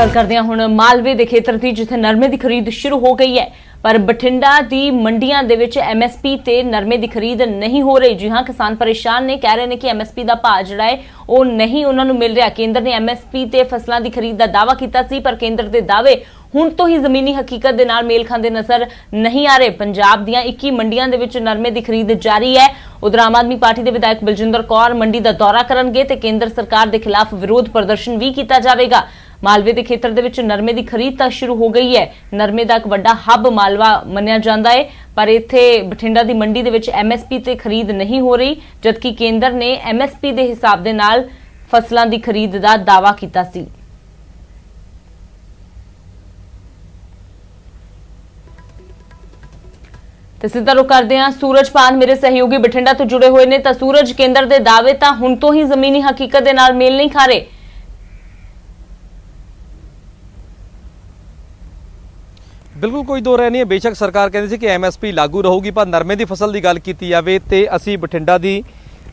ਗੱਲ ਕਰਦੇ ਹਾਂ ਹੁਣ ਮਾਲਵੇ ਦੇ ਖੇਤਰ ਦੀ, ਜਿੱਥੇ ਨਰਮੇ ਦੀ ਖਰੀਦ ਸ਼ੁਰੂ ਹੋ ਗਈ ਹੈ, ਪਰ ਬਠਿੰਡਾ ਦੀ ਮੰਡੀਆਂ ਦੇ ਵਿੱਚ ਐਮਐਸਪੀ ਤੇ ਨਰਮੇ ਦੀ ਖਰੀਦ ਨਹੀਂ ਹੋ ਰਹੀ। ਜੀ ਹਾਂ, ਕਿਸਾਨ ਪਰੇਸ਼ਾਨ ਨੇ, ਕਹਿ ਰਹੇ ਨੇ ਕਿ ਐਮਐਸਪੀ ਦਾ ਭਾਅ ਜਿਹੜਾ ਹੈ ਉਹ ਨਹੀਂ ਉਹਨਾਂ ਨੂੰ ਮਿਲ ਰਿਹਾ। ਕੇਂਦਰ ਨੇ ਐਮਐਸਪੀ ਤੇ ਫਸਲਾਂ ਦੀ ਖਰੀਦ ਦਾ ਦਾਅਵਾ ਕੀਤਾ ਸੀ, ਪਰ ਕੇਂਦਰ ਦੇ ਦਾਅਵੇ ਹੁਣ ਤੋਂ ਹੀ ਜ਼ਮੀਨੀ ਹਕੀਕਤ ਦੇ ਨਾਲ ਮੇਲ ਖਾਂਦੇ ਨਜ਼ਰ ਨਹੀਂ ਆ ਰਹੇ। ਪੰਜਾਬ ਦੀਆਂ 21 ਮੰਡੀਆਂ ਦੇ ਵਿੱਚ ਨਰਮੇ ਦੀ ਖਰੀਦ ਜਾਰੀ ਹੈ। ਉਧਰ ਆਮ ਆਦਮੀ ਪਾਰਟੀ ਦੇ ਵਿਧਾਇਕ ਬਲਜਿੰਦਰ ਕੌਰ ਮੰਡੀ ਦਾ ਦੌਰਾ ਕਰਨਗੇ ਤੇ ਕੇਂਦਰ ਸਰਕਾਰ ਦੇ ਖਿਲਾਫ ਵਿਰੋਧ ਪ੍ਰਦਰਸ਼ਨ ਵੀ ਕੀਤਾ ਜਾਵੇਗਾ। ਮਾਲਵੇ ਦੇ ਖੇਤਰ ਦੇ ਵਿੱਚ ਨਰਮੇ ਦੀ ਖਰੀਦ ਤਾਂ ਸ਼ੁਰੂ ਹੋ ਗਈ ਹੈ। ਨਰਮੇ ਦਾ ਇੱਕ ਵੱਡਾ ਹੱਬ ਮਾਲਵਾ ਮੰਨਿਆ ਜਾਂਦਾ ਹੈ, ਪਰ ਇੱਥੇ ਬਠਿੰਡਾ ਦੀ ਮੰਡੀ ਦੇ ਵਿੱਚ ਐਮਐਸਪੀ ਤੇ ਖਰੀਦ ਨਹੀਂ ਹੋ ਰਹੀ, ਜਦਕਿ ਕੇਂਦਰ ਨੇ ਐਮਐਸਪੀ ਦੇ ਹਿਸਾਬ ਦੇ ਨਾਲ ਫਸਲਾਂ ਦੀ ਖਰੀਦ ਦਾ ਦਾਅਵਾ ਕੀਤਾ ਸੀ। ਤੇ ਸਿੱਧਾ ਰੁਕ ਕਰਦੇ ਹਾਂ ਸੂਰਜਪਾਨ ਮੇਰੇ ਸਹਿਯੋਗੀ ਬਠਿੰਡਾ ਤੋਂ ਜੁੜੇ ਹੋਏ ਨੇ। ਤਾਂ ਸੂਰਜ, ਕੇਂਦਰ ਦੇ ਦਾਅਵੇ ਤਾਂ ਹੁਣ ਤੋਂ ਹੀ ਜ਼ਮੀਨੀ ਹਕੀਕਤ ਦੇ ਨਾਲ ਮੇਲ ਨਹੀਂ ਖਾ ਰਹੇ। बिल्कुल कोई दो राय नहीं है। बेशक सरकार कहती थी कि एमएसपी लागू रहूगी, पर नरमे की फसल की गल की जाए तो असी बठिंडा की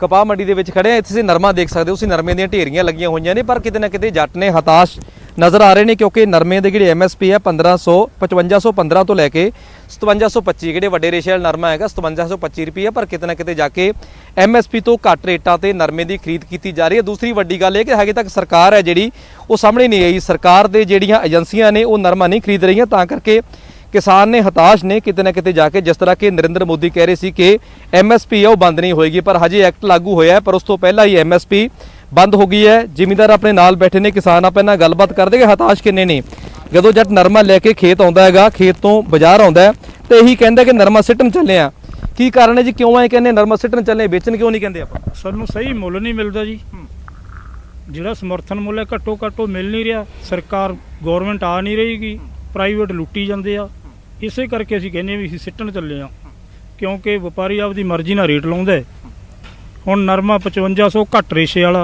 कपाह मंडी के खड़े हैं। इत्थे नरमा देख सकते हो, उसी नरमे दी ढेरियां लगियां हुई ने, पर किते ना किते जट ने हताश नज़र आ रहे हैं, क्योंकि नरमे की जी एमएसपी है 5515 तो लैके 5725, ਜਿਹੜੇ ਵੱਡੇ ਰੇਸ਼ੇ ਵਾਲਾ ਨਰਮਾ ਹੈਗਾ 5725 ਰੁਪਏ, ਪਰ ਕਿਤੇ ਨਾ ਕਿਤੇ ਜਾ ਕੇ ਐਮਐਸਪੀ ਤੋਂ ਘੱਟ ਰੇਟਾਂ ਤੇ ਨਰਮੇ ਦੀ ਖਰੀਦ ਕੀਤੀ ਜਾ ਰਹੀ ਹੈ। ਦੂਸਰੀ ਵੱਡੀ ਗੱਲ ਇਹ ਕਿ ਹਜੇ ਤੱਕ ਸਰਕਾਰ ਹੈ ਜਿਹੜੀ ਉਹ ਸਾਹਮਣੇ ਨਹੀਂ ਆਈ। ਸਰਕਾਰ ਦੇ ਜਿਹੜੀਆਂ ਏਜੰਸੀਆਂ ਨੇ ਉਹ ਨਰਮਾ ਨਹੀਂ ਖਰੀਦ ਰਹੀਆਂ, ਤਾਂ ਕਰਕੇ किसान ने हताश ने किते ना किते जाके। जिस तरह के नरेंद्र मोदी कह रहे थे कि एमएसपी है वो बंद नहीं होएगी, पर हजे एक्ट लागू होया है, पर उस तो पहला ही एमएसपी बंद हो गई है। जिमीदार अपने नाल बैठे ने, किसान आप इन्हां गलबात करदे कि हताश किन्ने ने। जदों जट नरमा लैके खेत आउंदा हैगा, खेत तो बाजार आउंदा है तो यही कहंदा कि नरमा सिੱਟਣ ਚੱਲੇ ਆ। की कारण है जी, क्यों आए कहने नरमा सिੱਟਣ ਚੱਲੇ, बेचਣ क्यों नहीं कहंदे ਆਪਾਂ? ਸਾਨੂੰ ਸਹੀ ਮੁੱਲ ਨਹੀਂ ਮਿਲਦਾ ਜੀ। ਜਿਹੜਾ ਸਮਰਥਨ ਮੁੱਲ ਹੈ ਘੱਟੋ ਘੱਟ ਉਹ ਮਿਲ ਨਹੀਂ ਰਿਹਾ। ਸਰਕਾਰ ਗਵਰਨਮੈਂਟ ਆ ਨਹੀਂ ਰਹੀਗੀ, ਪ੍ਰਾਈਵੇਟ ਲੁੱਟੀ ਜਾਂਦੇ ਆ। ਇਸੇ ਕਰਕੇ ਅਸੀਂ ਕਹਿੰਦੇ ਵੀ ਅਸੀਂ ਸਿੱਟਣ ਚੱਲੇ ਆ, ਕਿਉਂਕਿ ਵਪਾਰੀ ਆਪਦੀ ਮਰਜ਼ੀ ਨਾਲ ਰੇਟ ਲਾਉਂਦਾ। ਹੁਣ ਨਰਮਾ 5500 ਘੱਟ ਰੇਸ਼ੇ ਵਾਲਾ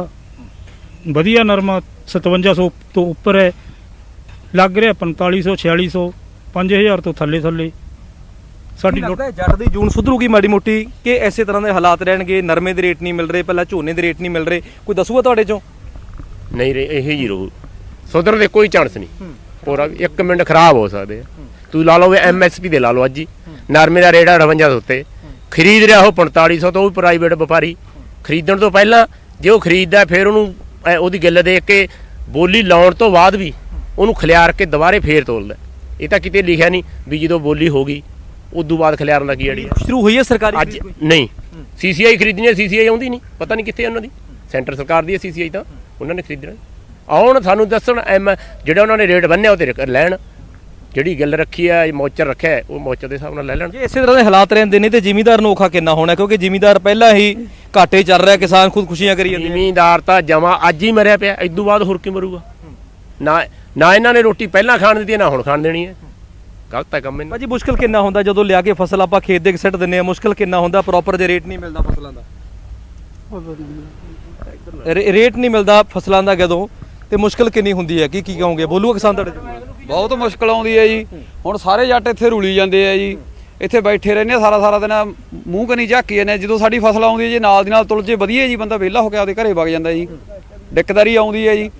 ਵਧੀਆ ਨਰਮਾ 5700 ਤੋਂ ਉੱਪਰ ਹੈ, ਲੱਗ ਰਿਹਾ 4500 4600 5000 ਤੋਂ ਥੱਲੇ ਥੱਲੇ। ਸਾਡੀ ਜੱਟ ਦੀ ਜੂਨ ਸੁਧਰੂਗੀ ਮਾੜੀ ਮੋਟੀ ਕਿ ਐਸੇ ਤਰ੍ਹਾਂ ਦੇ ਹਾਲਾਤ ਰਹਿਣਗੇ? ਨਰਮੇ ਦੇ ਰੇਟ ਨਹੀਂ ਮਿਲ ਰਹੇ, ਪਹਿਲਾਂ ਝੋਨੇ ਦੇ ਰੇਟ ਨਹੀਂ ਮਿਲ ਰਹੇ, ਕੋਈ ਦੱਸੂਗਾ ਤੁਹਾਡੇ ਚੋਂ? ਨਹੀਂ ਰਹੇ ਇਹ ਜੀ ਰਹੂ, ਸੁਧਰਨ ਦੇ ਕੋਈ ਚਾਂਸ ਨਹੀਂ। ਪੂਰਾ 1 ਮਿੰਟ ਖਰਾਬ ਹੋ ਸਕਦੇ ਆ। ਤੁਸੀਂ ਲਾ ਲਓ ਐਮਐਸਪੀ ਦੇ ਲਾ ਲਓ, ਅੱਜ ਹੀ ਨਰਮੇ ਦਾ ਰੇਟ 5800 ਉੱਤੇ ਖਰੀਦ ਰਿਹਾ ਉਹ 4500 ਤੋਂ। ਉਹ ਵੀ ਪ੍ਰਾਈਵੇਟ ਵਪਾਰੀ ਖਰੀਦਣ ਤੋਂ ਪਹਿਲਾਂ ਜੇ ਉਹ ਖਰੀਦਦਾ ਫਿਰ ਉਹਨੂੰ ਉਹਦੀ ਗਿੱਲ ਦੇਖ ਕੇ ਬੋਲੀ ਲਾਉਣ ਤੋਂ ਬਾਅਦ ਵੀ ਉਹਨੂੰ ਖਿਲਾਰ ਕੇ ਦੁਬਾਰੇ ਫੇਰ ਤੋਲਦਾ। ਇਹ ਤਾਂ ਕਿਤੇ ਲਿਖਿਆ ਨਹੀਂ ਵੀ ਜਦੋਂ ਬੋਲੀ ਹੋ ਗਈ ਉਦੋਂ ਬਾਅਦ ਖਿਲਾਰਨ ਦਾ ਕੀ ਅੜੀ ਸ਼ੁਰੂ ਹੋਈ ਹੈ ਸਰਕਾਰੀ ਅੱਜ? ਨਹੀਂ, ਸੀਸੀਆਈ ਖਰੀਦਣੀ ਹੈ, ਸੀਸੀਆਈ ਆਉਂਦੀ ਨਹੀਂ, ਪਤਾ ਨਹੀਂ ਕਿੱਥੇ ਉਹਨਾਂ ਦੀ। ਸੈਂਟਰ ਸਰਕਾਰ ਦੀ ਹੈ ਸੀਸੀਆਈ, ਤਾਂ ਉਹਨਾਂ ਨੇ ਖਰੀਦਣਾ। ਆਉਣ ਸਾਨੂੰ ਦੱਸਣ ਜਿਹੜਾ ਉਹਨਾਂ ਨੇ ਰੇਟ ਬੰਨਿਆ ਉਹ ਤੇ ਲੈਣ, ਜਿਹੜੀ ਗੱਲ ਰੱਖੀ ਹੈ ਮੌਚਰ ਰੱਖਿਆ ਉਹ ਮੌਚਰ ਦੇ ਹਿਸਾਬ ਨਾਲ ਲੈ ਲੈਣ। ਜੇ ਇਸੇ ਤਰ੍ਹਾਂ ਦੇ ਹਾਲਾਤ ਰਹਿੰਦੇ ਨੇ ਤੇ ਜ਼ਿਮੀਂਦਾਰ ਨੂੰ ਔਖਾ ਕਿੰਨਾ ਹੋਣਾ, ਕਿਉਂਕਿ ਜ਼ਿਮੀਂਦਾਰ ਪਹਿਲਾਂ ਹੀ ਘਾਟੇ ਚੱਲ ਰਿਹਾ, ਕਿਸਾਨ ਖੁਦਕੁਸ਼ੀਆਂ ਕਰੀ ਜਾਂਦੇ। ਜ਼ਿਮੀਂਦਾਰ ਤਾਂ ਜਮਾ ਅੱਜ ਹੀ ਮਰਿਆ ਪਿਆ, ਇਦੋਂ ਬਾਅਦ ਹੋਰ ਕੀ ਮਰੂਗਾ? ਨਾ ਇਹਨਾਂ ਨੇ ਰੋਟੀ ਪਹਿਲਾਂ ਖਾਣ ਦਿੱਤੀ, ਨਾ ਹੁਣ ਖਾਣ ਦੇਣੀ ਹੈ। ਗਲਤ ਹੈ ਕੰਮ ਇਹਨਾਂ। ਭਾਜੀ ਮੁਸ਼ਕਿਲ ਕਿੰਨਾ ਹੁੰਦਾ ਜਦੋਂ ਲਿਆ ਕੇ ਫਸਲ ਆਪਾਂ ਖੇਤ ਦੇ ਸਿੱਟ ਦਿੰਦੇ ਆ? ਮੁਸ਼ਕਿਲ ਕਿੰਨਾ ਹੁੰਦਾ? ਪ੍ਰੋਪਰ ਜੇ ਰੇਟ ਨਹੀਂ ਮਿਲਦਾ ਫਸਲਾਂ ਦਾ, ਰੇਟ ਨਹੀਂ ਮਿਲਦਾ ਫਸਲਾਂ ਦਾ ਜਦੋਂ, ਤੇ ਮੁਸ਼ਕਿਲ ਕਿੰਨੀ ਹੁੰਦੀ ਹੈ? ਕੀ ਕਹੋਗੇ? ਬੋਲੂਗਾ ਕਿਸਾਨ ਤੁਹਾਡੇ? ਬਹੁਤ ਮੁਸ਼ਕਿਲ ਆਉਂਦੀ ਹੈ ਜੀ। ਹੁਣ ਸਾਰੇ ਜੱਟ ਇੱਥੇ ਰੁਲੀ ਜਾਂਦੇ ਆ ਜੀ, ਇੱਥੇ ਬੈਠੇ ਰਹਿੰਦੇ ਆ ਸਾਰਾ ਦਿਨ, ਮੂੰਹ ਕਨੀ ਝਾਕੀ ਜਾਂਦੇ। ਜਦੋਂ ਸਾਡੀ ਫਸਲ ਆਉਂਦੀ ਹੈ ਜੀ ਨਾਲ ਦੀ ਨਾਲ ਤੁਲ ਜੇ ਵਧੀਆ ਜੀ, ਬੰਦਾ ਵਿਹਲਾ ਹੋ ਕੇ ਆਪਦੇ ਘਰੇ ਵਗ ਜਾਂਦਾ ਜੀ। ਦਿੱਕਤਦਾਰੀ ਆਉਂਦੀ ਹੈ ਜੀ।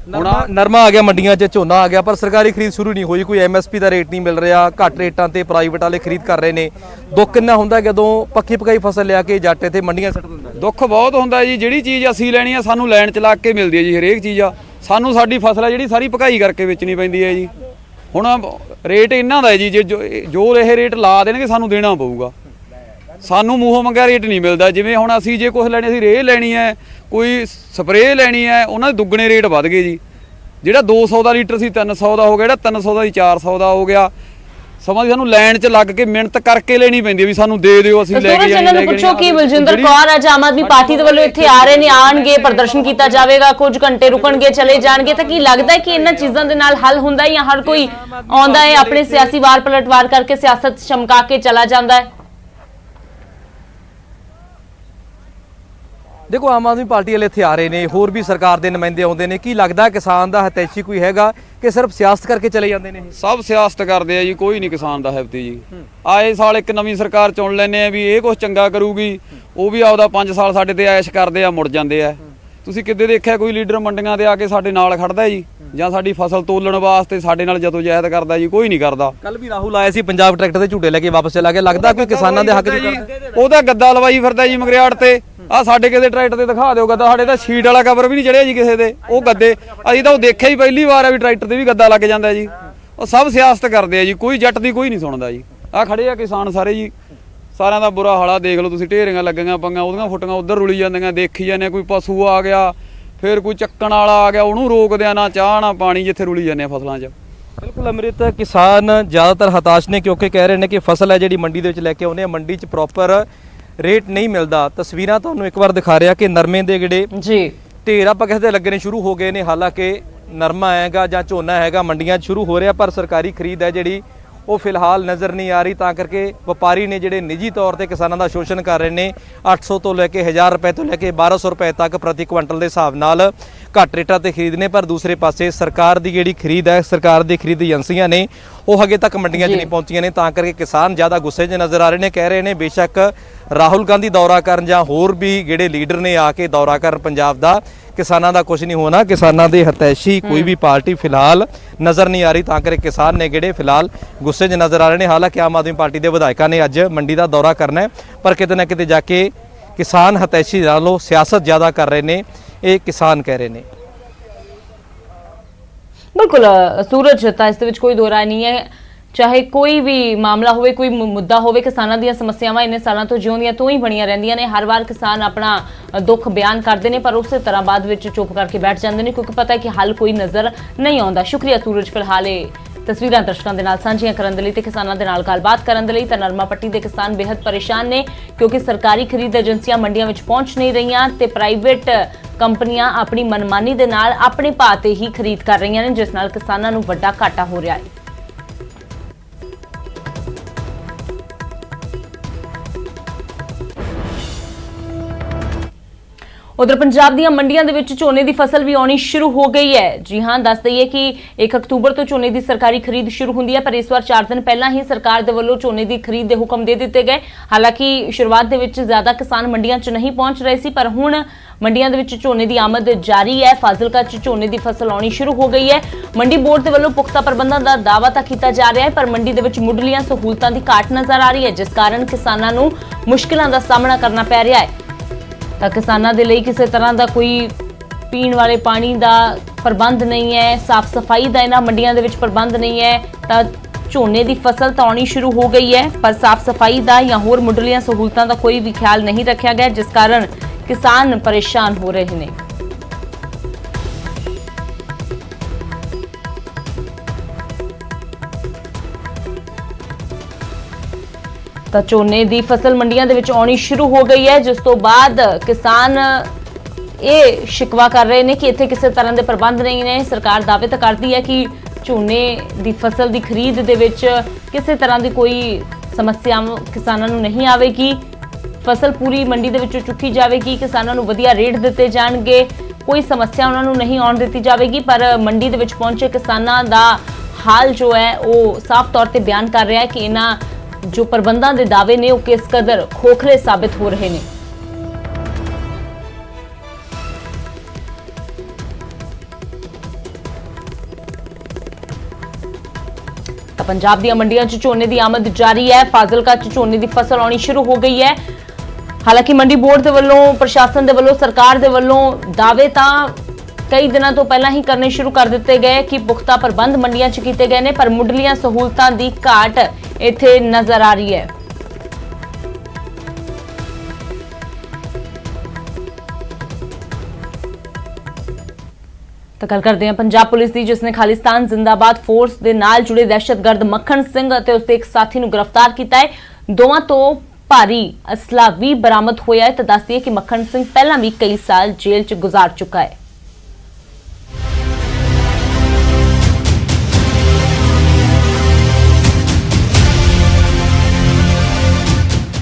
ਹੁਣ ਨਰਮਾ ਆ ਗਿਆ ਮੰਡੀਆਂ 'ਚ, ਝੋਨਾ ਆ ਗਿਆ, ਪਰ ਸਰਕਾਰੀ ਖਰੀਦ ਸ਼ੁਰੂ ਨਹੀਂ ਹੋਈ। ਕੋਈ ਐਮਐਸਪੀ ਦਾ ਰੇਟ ਨਹੀਂ ਮਿਲ ਰਿਹਾ, ਘੱਟ ਰੇਟਾਂ ਤੇ ਪ੍ਰਾਈਵੇਟ ਵਾਲੇ ਖਰੀਦ ਕਰ ਰਹੇ ਨੇ। ਦੁੱਖ ਕਿੰਨਾ ਹੁੰਦਾ ਜਦੋਂ ਪੱਕੀ ਪਕਾਈ ਫਸਲ ਲਿਆ ਕੇ ਜੱਟ ਇੱਥੇ ਮੰਡੀਆਂ ਸਿੱਟ ਦਿੰਦਾ? ਦੁੱਖ ਬਹੁਤ ਹੁੰਦਾ ਜੀ। ਜਿਹੜੀ ਚੀਜ਼ ਅਸੀਂ ਲੈਣੀ ਆ ਸਾਨੂੰ ਲਾਈਨ 'ਚ ਲੱਗ ਕੇ ਮਿਲਦੀ ਹੈ ਜੀ, ਹਰੇਕ ਚੀਜ਼ ਆ। ਸਾਨੂੰ ਸਾਡੀ ਫਸਲ ਆ ਜਿਹੜੀ ਸਾਰੀ ਪਕਾਈ ਕਰਕੇ ਵੇਚਣੀ ਪੈਂਦੀ ਹੈ ਜੀ। ਹੁਣ ਰੇਟ ਇਹਨਾਂ ਦਾ ਹੈ ਜੀ, ਜੋ ਇਹ ਰੇਟ ਲਾ ਦੇਣਗੇ ਸਾਨੂੰ ਦੇਣਾ ਪਊਗਾ। ਸਾਨੂੰ ਮੂੰਹੋਂ ਮੰਗਿਆ ਰੇਟ ਨਹੀਂ ਮਿਲਦਾ। ਜਿਵੇਂ ਹੁਣ ਅਸੀਂ ਜੇ ਕੁਛ ਲੈਣੇ, ਅਸੀਂ ਰੇਹ ਲੈਣੀ ਹੈ, ਕੋਈ ਸਪਰੇਅ ਲੈਣੀ ਹੈ, ਉਹਨਾਂ ਦੇ ਦੁੱਗਣੇ ਰੇਟ ਵੱਧ ਗਏ ਜੀ। ਜਿਹੜਾ 200 ਦਾ ਲੀਟਰ ਸੀ 300 ਦਾ ਹੋ ਗਿਆ, ਜਿਹੜਾ 300 ਦਾ ਸੀ 400 ਦਾ ਹੋ ਗਿਆ। ਸਮਾਂ ਸਾਨੂੰ ਲਾਈਨ 'ਚ ਲੱਗ ਕੇ ਮਿਹਨਤ ਕਰਕੇ ਲੈਣੀ ਪੈਂਦੀ ਹੈ ਵੀ ਸਾਨੂੰ ਦੇ ਦਿਓ, ਅਸੀਂ ਲੈ ਕੇ ਜਾਈਏ। ਪੁੱਛੋ ਕਿ ਬਲਜਿੰਦਰ ਕੌਰ ਅੱਜ ਆਮ ਆਦਮੀ ਪਾਰਟੀ ਦੇ ਵੱਲੋਂ ਇੱਥੇ ਆ ਰਹੇ ਨੇ, ਆਣਗੇ, ਪ੍ਰਦਰਸ਼ਨ ਕੀਤਾ ਜਾਵੇਗਾ, ਕੁਝ ਘੰਟੇ ਰੁਕਣਗੇ, ਚਲੇ ਜਾਣਗੇ, ਤਾਂ ਕੀ ਲੱਗਦਾ ਹੈ ਕਿ ਇਹਨਾਂ ਚੀਜ਼ਾਂ ਦੇ ਨਾਲ ਹੱਲ ਹੁੰਦਾ ਹੈ, ਜਾਂ ਹਰ ਕੋਈ ਆਉਂਦਾ ਹੈ ਆਪਣੇ ਸਿਆਸੀ ਵਾਰ ਪਲਟਵਾਰ ਕਰਕੇ ਸਿਆਸਤ ਚਮਕਾ ਕੇ ਚਲਾ ਜਾਂਦਾ ਹੈ? देखो आम आदमी पार्टी वाले इत्थे आ रहे ने, होर भी सरकार के नुमाइंदे आउंदे ने। की लगदा किसान का हतैशी कोई हैगा कि सिर्फ सियासत करके चले जाते हैं? सब सियासत करते हैं जी, कोई नहीं किसान का हैबती जी। आए साल एक नवीं सरकार चुन लैने भी ये कुछ चंगा करूगी, वो भी आपदा 5 साल साडे ते ऐश करदे आ, मुड़ जांदे आ। ਤੁਸੀਂ ਕਿੱਦੇ ਦੇਖਿਆ ਕੋਈ ਲੀਡਰ ਮੰਡੀਆਂ ਦੇ ਆ ਕੇ ਸਾਡੇ ਨਾਲ ਖੜਦਾ ਹੈ ਜੀ ਜਾਂ ਸਾਡੀ ਫਸਲ ਤੋਲਣ ਵਾਸਤੇ ਸਾਡੇ ਨਾਲ ਜਦੋਜਹਿਦ ਕਰਦਾ ਜੀ? ਕੋਈ ਨਹੀਂ ਕਰਦਾ। ਕੱਲ ਵੀ ਰਾਹੁਲ ਆਇਆ ਸੀ ਪੰਜਾਬ ਟਰੈਕਟਰ ਦੇ ਝੂਟੇ ਲੈ ਕੇ ਵਾਪਸ ਚਲਾ ਗਿਆ। ਲੱਗਦਾ ਕੋਈ ਕਿਸਾਨਾਂ ਦੇ ਹੱਕ ਦੀ ਉਹਦਾ ਗੱਦਾ ਲਵਾਈ ਫਿਰਦਾ ਜੀ ਮਗਰਿਆੜ ਤੇ। ਆ ਸਾਡੇ ਕਿਸੇ ਟਰੈਕਟਰ ਤੇ ਦਿਖਾ ਦਿਓ ਗੱਦਾ, ਸਾਡੇ ਤਾਂ ਸ਼ੀਟ ਵਾਲਾ ਕਵਰ ਵੀ ਨਹੀਂ ਚੜਿਆ ਜੀ ਕਿਸੇ ਦੇ। ਉਹ ਗੱਦੇ ਅਸੀਂ ਤਾਂ ਉਹ ਦੇਖਿਆ ਹੀ ਪਹਿਲੀ ਵਾਰ ਆ ਵੀ ਟਰੈਕਟਰ ਤੇ ਵੀ ਗੱਦਾ ਲੱਗ ਜਾਂਦਾ ਜੀ। ਉਹ ਸਭ ਸਿਆਸਤ ਕਰਦੇ ਆ ਜੀ, ਕੋਈ ਜੱਟ ਦੀ ਕੋਈ ਨਹੀਂ ਸੁਣਦਾ ਜੀ। ਆ ਖੜੇ ਆ ਕਿਸਾਨ ਸਾਰੇ ਜੀ, ਸਾਰਿਆਂ ਦਾ ਬੁਰਾ ਹਾਲਾ ਦੇਖ ਲਓ ਤੁਸੀਂ। ਢੇਰੀਆਂ ਲੱਗੀਆਂ ਪੰਗਾਂ, ਉਹਦੀਆਂ ਫੁੱਟੀਆਂ ਉਧਰ ਰੁਲੀ ਜਾਂਦੀਆਂ, ਦੇਖੀ ਜਾਂਦੇ। ਕੋਈ ਪਸ਼ੂ ਆ ਗਿਆ, ਫਿਰ ਕੋਈ ਚੱਕਣ ਵਾਲਾ ਆ ਗਿਆ, ਉਹਨੂੰ ਰੋਕਦੇ ਆ, ਨਾ ਚਾਹ ਨਾ ਪਾਣੀ, ਜਿੱਥੇ ਰੁਲੀ ਜਾਂਦੇ ਆ ਫਸਲਾਂ 'ਚ। ਬਿਲਕੁਲ ਅੰਮ੍ਰਿਤ, ਕਿਸਾਨ ਜ਼ਿਆਦਾਤਰ ਹਤਾਸ਼ ਨੇ ਕਿਉਂਕਿ ਕਹਿ ਰਹੇ ਨੇ ਕਿ ਫਸਲ ਹੈ ਜਿਹੜੀ ਮੰਡੀ ਦੇ ਵਿੱਚ ਲੈ ਕੇ ਆਉਂਦੇ ਆ, ਮੰਡੀ 'ਚ ਪ੍ਰੋਪਰ ਰੇਟ ਨਹੀਂ ਮਿਲਦਾ। ਤਸਵੀਰਾਂ ਤੁਹਾਨੂੰ ਇੱਕ ਵਾਰ ਦਿਖਾ ਰਿਹਾ ਕਿ ਨਰਮੇ ਦੇ ਜਿਹੜੇ ਜੀ ਢੇਰ ਆਪਾਂ ਕਹਿੰਦੇ ਲੱਗਣੇ ਸ਼ੁਰੂ ਹੋ ਗਏ ਨੇ। ਹਾਲਾਂਕਿ ਨਰਮਾ ਹੈਗਾ ਜਾਂ ਝੋਨਾ ਹੈਗਾ ਮੰਡੀਆਂ 'ਚ ਸ਼ੁਰੂ ਹੋ ਰਿਹਾ, ਪਰ ਸਰਕਾਰੀ ਖਰੀਦ ਹੈ ਜਿਹੜੀ ਉਹ ਫਿਲਹਾਲ ਨਜ਼ਰ ਨਹੀਂ ਆ ਰਹੀ। ਤਾਂ ਕਰਕੇ ਵਪਾਰੀ ਨੇ ਜਿਹੜੇ ਨਿੱਜੀ ਤੌਰ ਤੇ ਕਿਸਾਨਾਂ ਦਾ ਸ਼ੋਸ਼ਣ ਕਰ ਰਹੇ ਨੇ। 800 ਤੋਂ ਲੈ ਕੇ 1000 ਰੁਪਏ ਤੋਂ ਲੈ ਕੇ 1200 ਰੁਪਏ ਤੱਕ ਪ੍ਰਤੀ ਕੁਇੰਟਲ ਦੇ ਹਿਸਾਬ ਨਾਲ ਘੱਟ ਰੇਟਾਂ ਤੇ ਖਰੀਦਨੇ। ਪਰ ਦੂਸਰੇ ਪਾਸੇ ਸਰਕਾਰ ਦੀ ਜਿਹੜੀ ਖਰੀਦ ਹੈ, ਸਰਕਾਰ ਦੀ ਖਰੀਦ ਏਜੰਸੀਆਂ ਨੇ ਉਹ ਹਜੇ ਤੱਕ ਮੰਡੀਆਂ 'ਚ ਨਹੀਂ ਪਹੁੰਚੀਆਂ ਨੇ। ਤਾਂ ਕਰਕੇ ਕਿਸਾਨ ਜ਼ਿਆਦਾ ਗੁੱਸੇ 'ਚ ਨਜ਼ਰ ਆ ਰਹੇ ਨੇ। ਕਹਿ ਰਹੇ ਨੇ ਬੇਸ਼ੱਕ ਰਾਹੁਲ ਗਾਂਧੀ ਦੌਰਾ ਕਰਨ ਜਾਂ ਹੋਰ ਵੀ ਜਿਹੜੇ ਲੀਡਰ ਨੇ ਆ ਕੇ ਦੌਰਾ ਕਰਨ ਪੰਜਾਬ ਦਾ, ਕਿਸਾਨਾਂ ਦਾ ਕੁਝ ਨਹੀਂ ਹੋਣਾ। ਕਿਸਾਨਾਂ ਦੇ ਹਤੈਸ਼ੀ ਕੋਈ ਵੀ ਪਾਰਟੀ ਫਿਲਹਾਲ ਨਜ਼ਰ ਨਹੀਂ ਆ ਰਹੀ। ਤਾਂ ਕਰਕੇ ਕਿਸਾਨ ਨੇ ਜਿਹੜੇ ਫਿਲਹਾਲ ਗੁੱਸੇ 'ਚ ਨਜ਼ਰ ਆ ਰਹੇ ਨੇ। ਹਾਲਾਂਕਿ ਆਮ ਆਦਮੀ ਪਾਰਟੀ ਦੇ ਵਿਧਾਇਕਾਂ ਨੇ ਅੱਜ ਮੰਡੀ ਦਾ ਦੌਰਾ ਕਰਨਾ ਹੈ, ਪਰ ਕਿਤੇ ਨਾ ਕਿਤੇ ਜਾ ਕੇ ਕਿਸਾਨ ਹਤੈਸ਼ੀ ਨਾਲੋਂ ਸਿਆਸਤ ਜ਼ਿਆਦਾ ਕਰ ਰਹੇ ਨੇ, ਇਹ ਕਿਸਾਨ ਕਹਿ ਰਹੇ ਨੇ। ਬਿਲਕੁਲ ਸੂਰਜ, ਤਾਂ ਇਸ ਦੇ ਵਿੱਚ ਕੋਈ ਦੋ ਰਾਏ ਨਹੀਂ ਹੈ। ਚਾਹੇ ਕੋਈ ਵੀ ਮਾਮਲਾ ਹੋਵੇ, ਕੋਈ ਮੁੱਦਾ ਹੋਵੇ, ਕਿਸਾਨਾਂ ਦੀਆਂ ਸਮੱਸਿਆਵਾਂ ਇੰਨੇ ਸਾਲਾਂ ਤੋਂ ਜਿਉਂਦੀਆਂ ਤੋਂ ਹੀ ਬਣੀਆਂ ਰਹਿੰਦੀਆਂ ਨੇ। ਹਰ ਵਾਰ ਕਿਸਾਨ ਆਪਣਾ ਦੁੱਖ ਬਿਆਨ ਕਰਦੇ ਨੇ, ਪਰ ਉਸੇ ਤਰ੍ਹਾਂ ਬਾਅਦ ਵਿੱਚ ਚੁੱਪ ਕਰਕੇ ਬੈਠ ਜਾਂਦੇ ਨੇ, ਕਿਉਂਕਿ ਪਤਾ ਹੈ ਕਿ ਹੱਲ ਕੋਈ ਨਜ਼ਰ ਨਹੀਂ ਆਉਂਦਾ। ਸ਼ੁਕਰੀਆ ਸੂਰਜ, ਫਿਲਹਾਲ ਇਹ ਤਸਵੀਰਾਂ ਦਰਸ਼ਕਾਂ ਦੇ ਨਾਲ ਸਾਂਝੀਆਂ ਕਰਨ ਦੇ ਲਈ ਤੇ ਕਿਸਾਨਾਂ ਦੇ ਨਾਲ ਗੱਲਬਾਤ ਕਰਨ ਦੇ ਲਈ। ਤਾਂ ਨਰਮਾ ਪੱਟੀ ਦੇ ਕਿਸਾਨ ਬੇहद ਪਰੇਸ਼ਾਨ ਨੇ, ਕਿਉਂਕਿ ਸਰਕਾਰੀ ਖਰੀਦ ਏਜੰਸੀਆਂ ਮੰਡੀਆਂ ਵਿੱਚ ਪਹੁੰਚ ਨਹੀਂ ਰਹੀਆਂ ਤੇ ਪ੍ਰਾਈਵੇਟ ਕੰਪਨੀਆਂ ਆਪਣੀ ਮਨਮਾਨੀ ਦੇ ਨਾਲ ਆਪਣੇ ਭਾਅ ਤੇ ਹੀ ਖਰੀਦ ਕਰ ਰਹੀਆਂ ਨੇ, ਜਿਸ ਨਾਲ ਕਿਸਾਨਾਂ ਨੂੰ ਵੱਡਾ ਘਾਟਾ ਹੋ ਰਿਹਾ ਹੈ। ਉਧਰ ਪੰਜਾਬ ਦੀਆਂ ਮੰਡੀਆਂ ਦੇ ਵਿੱਚ ਝੋਨੇ ਦੀ ਫਸਲ ਵੀ ਆਉਣੀ ਸ਼ੁਰੂ ਹੋ ਗਈ ਹੈ। ਜੀ ਹਾਂ, ਦੱਸ ਦਈਏ ਕਿ 1 ਅਕਤੂਬਰ ਤੋਂ ਝੋਨੇ ਦੀ ਸਰਕਾਰੀ ਖਰੀਦ ਸ਼ੁਰੂ ਹੁੰਦੀ ਹੈ, ਪਰ ਇਸ ਵਾਰ 4 ਦਿਨ ਪਹਿਲਾਂ ਹੀ ਸਰਕਾਰ ਦੇ ਵੱਲੋਂ ਝੋਨੇ ਦੀ ਖਰੀਦ ਦੇ ਹੁਕਮ ਦੇ ਦਿੱਤੇ ਗਏ। ਹਾਲਾਂਕਿ ਸ਼ੁਰੂਆਤ ਦੇ ਵਿੱਚ ਜ਼ਿਆਦਾ ਕਿਸਾਨ ਮੰਡੀਆਂ 'ਚ ਨਹੀਂ ਪਹੁੰਚ ਰਹੇ ਸੀ, ਪਰ ਹੁਣ ਮੰਡੀਆਂ ਦੇ ਵਿੱਚ ਝੋਨੇ ਦੀ ਆਮਦ ਜਾਰੀ ਹੈ। ਫਾਜ਼ਿਲਕਾ 'ਚ ਝੋਨੇ ਦੀ ਫਸਲ ਆਉਣੀ ਸ਼ੁਰੂ ਹੋ ਗਈ ਹੈ। ਮੰਡੀ ਬੋਰਡ ਦੇ ਵੱਲੋਂ ਪੁਖਤਾ ਪ੍ਰਬੰਧਾਂ ਦਾ ਦਾਅਵਾ ਤਾਂ ਕੀਤਾ ਜਾ ਰਿਹਾ ਹੈ, ਪਰ ਮੰਡੀ ਦੇ ਵਿੱਚ ਮੁੱਢਲੀਆਂ ਸਹੂਲਤਾਂ ਦੀ ਘਾਟ ਨਜ਼ਰ ਆ ਰਹੀ ਹੈ, ਜਿਸ ਕਾਰਨ ਕਿਸਾਨਾਂ ਨੂੰ ਮੁਸ਼ਕਲਾਂ ਦਾ ਸਾਹਮਣਾ ਕਰਨਾ ਪੈ ਰਿਹਾ ਹੈ। ਤਾਂ ਕਿਸਾਨਾਂ ਦੇ ਲਈ ਕਿਸੇ ਤਰ੍ਹਾਂ ਦਾ ਕੋਈ ਪੀਣ ਵਾਲੇ ਪਾਣੀ ਦਾ ਪ੍ਰਬੰਧ ਨਹੀਂ ਹੈ, ਸਾਫ਼ ਸਫਾਈ ਦਾ ਇਹਨਾਂ ਮੰਡੀਆਂ ਦੇ ਵਿੱਚ ਪ੍ਰਬੰਧ ਨਹੀਂ ਹੈ। ਤਾਂ ਝੋਨੇ ਦੀ ਫਸਲ ਤਾਂ ਆਉਣੀ ਸ਼ੁਰੂ ਹੋ ਗਈ ਹੈ, ਪਰ ਸਾਫ਼ ਸਫਾਈ ਦਾ ਜਾਂ ਹੋਰ ਮੁੱਢਲੀਆਂ ਸਹੂਲਤਾਂ ਦਾ ਕੋਈ ਵੀ ਖਿਆਲ ਨਹੀਂ ਰੱਖਿਆ ਗਿਆ, ਜਿਸ ਕਾਰਨ ਕਿਸਾਨ ਪਰੇਸ਼ਾਨ ਹੋ ਰਹੇ ਨੇ। ਤਾਂ ਝੋਨੇ ਦੀ ਫਸਲ ਮੰਡੀਆਂ ਦੇ ਵਿੱਚ ਆਉਣੀ ਸ਼ੁਰੂ ਹੋ ਗਈ ਹੈ, ਜਿਸ ਤੋਂ ਬਾਅਦ ਕਿਸਾਨ ਇਹ ਸ਼ਿਕਵਾ ਕਰ ਰਹੇ ਨੇ ਕਿ ਇੱਥੇ ਕਿਸੇ ਤਰ੍ਹਾਂ ਦੇ ਪ੍ਰਬੰਧ ਨਹੀਂ ਨੇ। ਸਰਕਾਰ ਦਾਅਵੇ ਤਾਂ ਕਰਦੀ ਹੈ ਕਿ ਝੋਨੇ ਦੀ ਫਸਲ ਦੀ ਖਰੀਦ ਦੇ ਵਿੱਚ ਕਿਸੇ ਤਰ੍ਹਾਂ ਦੀ ਕੋਈ ਸਮੱਸਿਆ ਕਿਸਾਨਾਂ ਨੂੰ ਨਹੀਂ ਆਵੇਗੀ। ਫਸਲ ਪੂਰੀ ਮੰਡੀ ਦੇ ਵਿੱਚੋਂ ਚੁੱਕੀ ਜਾਵੇਗੀ, ਕਿਸਾਨਾਂ ਨੂੰ ਵਧੀਆ ਰੇਟ ਦਿੱਤੇ ਜਾਣਗੇ, ਕੋਈ ਸਮੱਸਿਆ ਉਹਨਾਂ ਨੂੰ ਨਹੀਂ ਆਉਣ ਦਿੱਤੀ ਜਾਵੇਗੀ। ਪਰ ਮੰਡੀ ਦੇ ਵਿੱਚ ਪਹੁੰਚੇ ਕਿਸਾਨਾਂ ਦਾ ਹਾਲ ਜੋ ਹੈ ਉਹ ਸਾਫ਼ ਤੌਰ ਤੇ ਬਿਆਨ ਕਰ ਰਿਹਾ ਹੈ ਕਿ ਇਹਨਾਂ ਜੋ ਪ੍ਰਬੰਧਾਂ ਦੇ ਦਾਅਵੇ ਨੇ ਉਹ ਕਿਸ ਕਦਰ ਖੋਖਲੇ ਸਾਬਿਤ ਹੋ ਰਹੇ ਨੇ। ਤਾਂ ਪੰਜਾਬ ਦੀਆਂ ਮੰਡੀਆਂ 'ਚ ਝੋਨੇ ਦੀ ਆਮਦ ਜਾਰੀ ਹੈ। ਫਾਜ਼ਿਲਕਾ 'ਚ ਝੋਨੇ ਦੀ ਫਸਲ ਆਉਣੀ ਸ਼ੁਰੂ ਹੋ ਗਈ ਹੈ। ਹਾਲਾਂਕਿ ਮੰਡੀ ਬੋਰਡ ਦੇ ਵੱਲੋਂ, ਪ੍ਰਸ਼ਾਸਨ ਦੇ ਵੱਲੋਂ, ਸਰਕਾਰ ਦੇ ਵੱਲੋਂ ਦਾਅਵੇ ਤਾਂ ਕਈ ਦਿਨਾਂ ਤੋਂ ਪਹਿਲਾਂ ਹੀ ਕਰਨੇ ਸ਼ੁਰੂ ਕਰ ਦਿੱਤੇ ਗਏ ਕਿ ਪੁਖਤਾ ਪ੍ਰਬੰਧ ਮੰਡੀਆਂ 'ਚ ਕੀਤੇ ਗਏ ਨੇ, ਪਰ ਮੁੱਢਲੀਆਂ ਸਹੂਲਤਾਂ ਦੀ ਘਾਟ ਇੱਥੇ ਨਜ਼ਰ ਆ ਰਹੀ ਹੈ। ਤਾਂ ਗੱਲ ਕਰਦੇ ਹਾਂ ਪੰਜਾਬ ਪੁਲਿਸ ਦੀ, ਜਿਸ ਨੇ ਖਾਲਿਸਤਾਨ ਜ਼ਿੰਦਾਬਾਦ ਫੋਰਸ ਦੇ ਨਾਲ ਜੁੜੇ ਦਹਿਸ਼ਤਗਰਦ ਮੱਖਣ ਸਿੰਘ ਅਤੇ ਉਸਦੇ ਇੱਕ ਸਾਥੀ ਨੂੰ ਗ੍ਰਿਫਤਾਰ ਕੀਤਾ ਹੈ। ਦੋਵਾਂ ਤੋਂ ਭਾਰੀ ਅਸਲਾ ਵੀ ਬਰਾਮਦ ਹੋਇਆ ਹੈ। ਤਾਂ ਦੱਸ ਦਈਏ ਕਿ ਮੱਖਣ ਸਿੰਘ ਪਹਿਲਾਂ ਵੀ ਕਈ ਸਾਲ ਜੇਲ੍ਹ 'ਚ ਗੁਜ਼ਾਰ ਚੁੱਕਾ ਹੈ।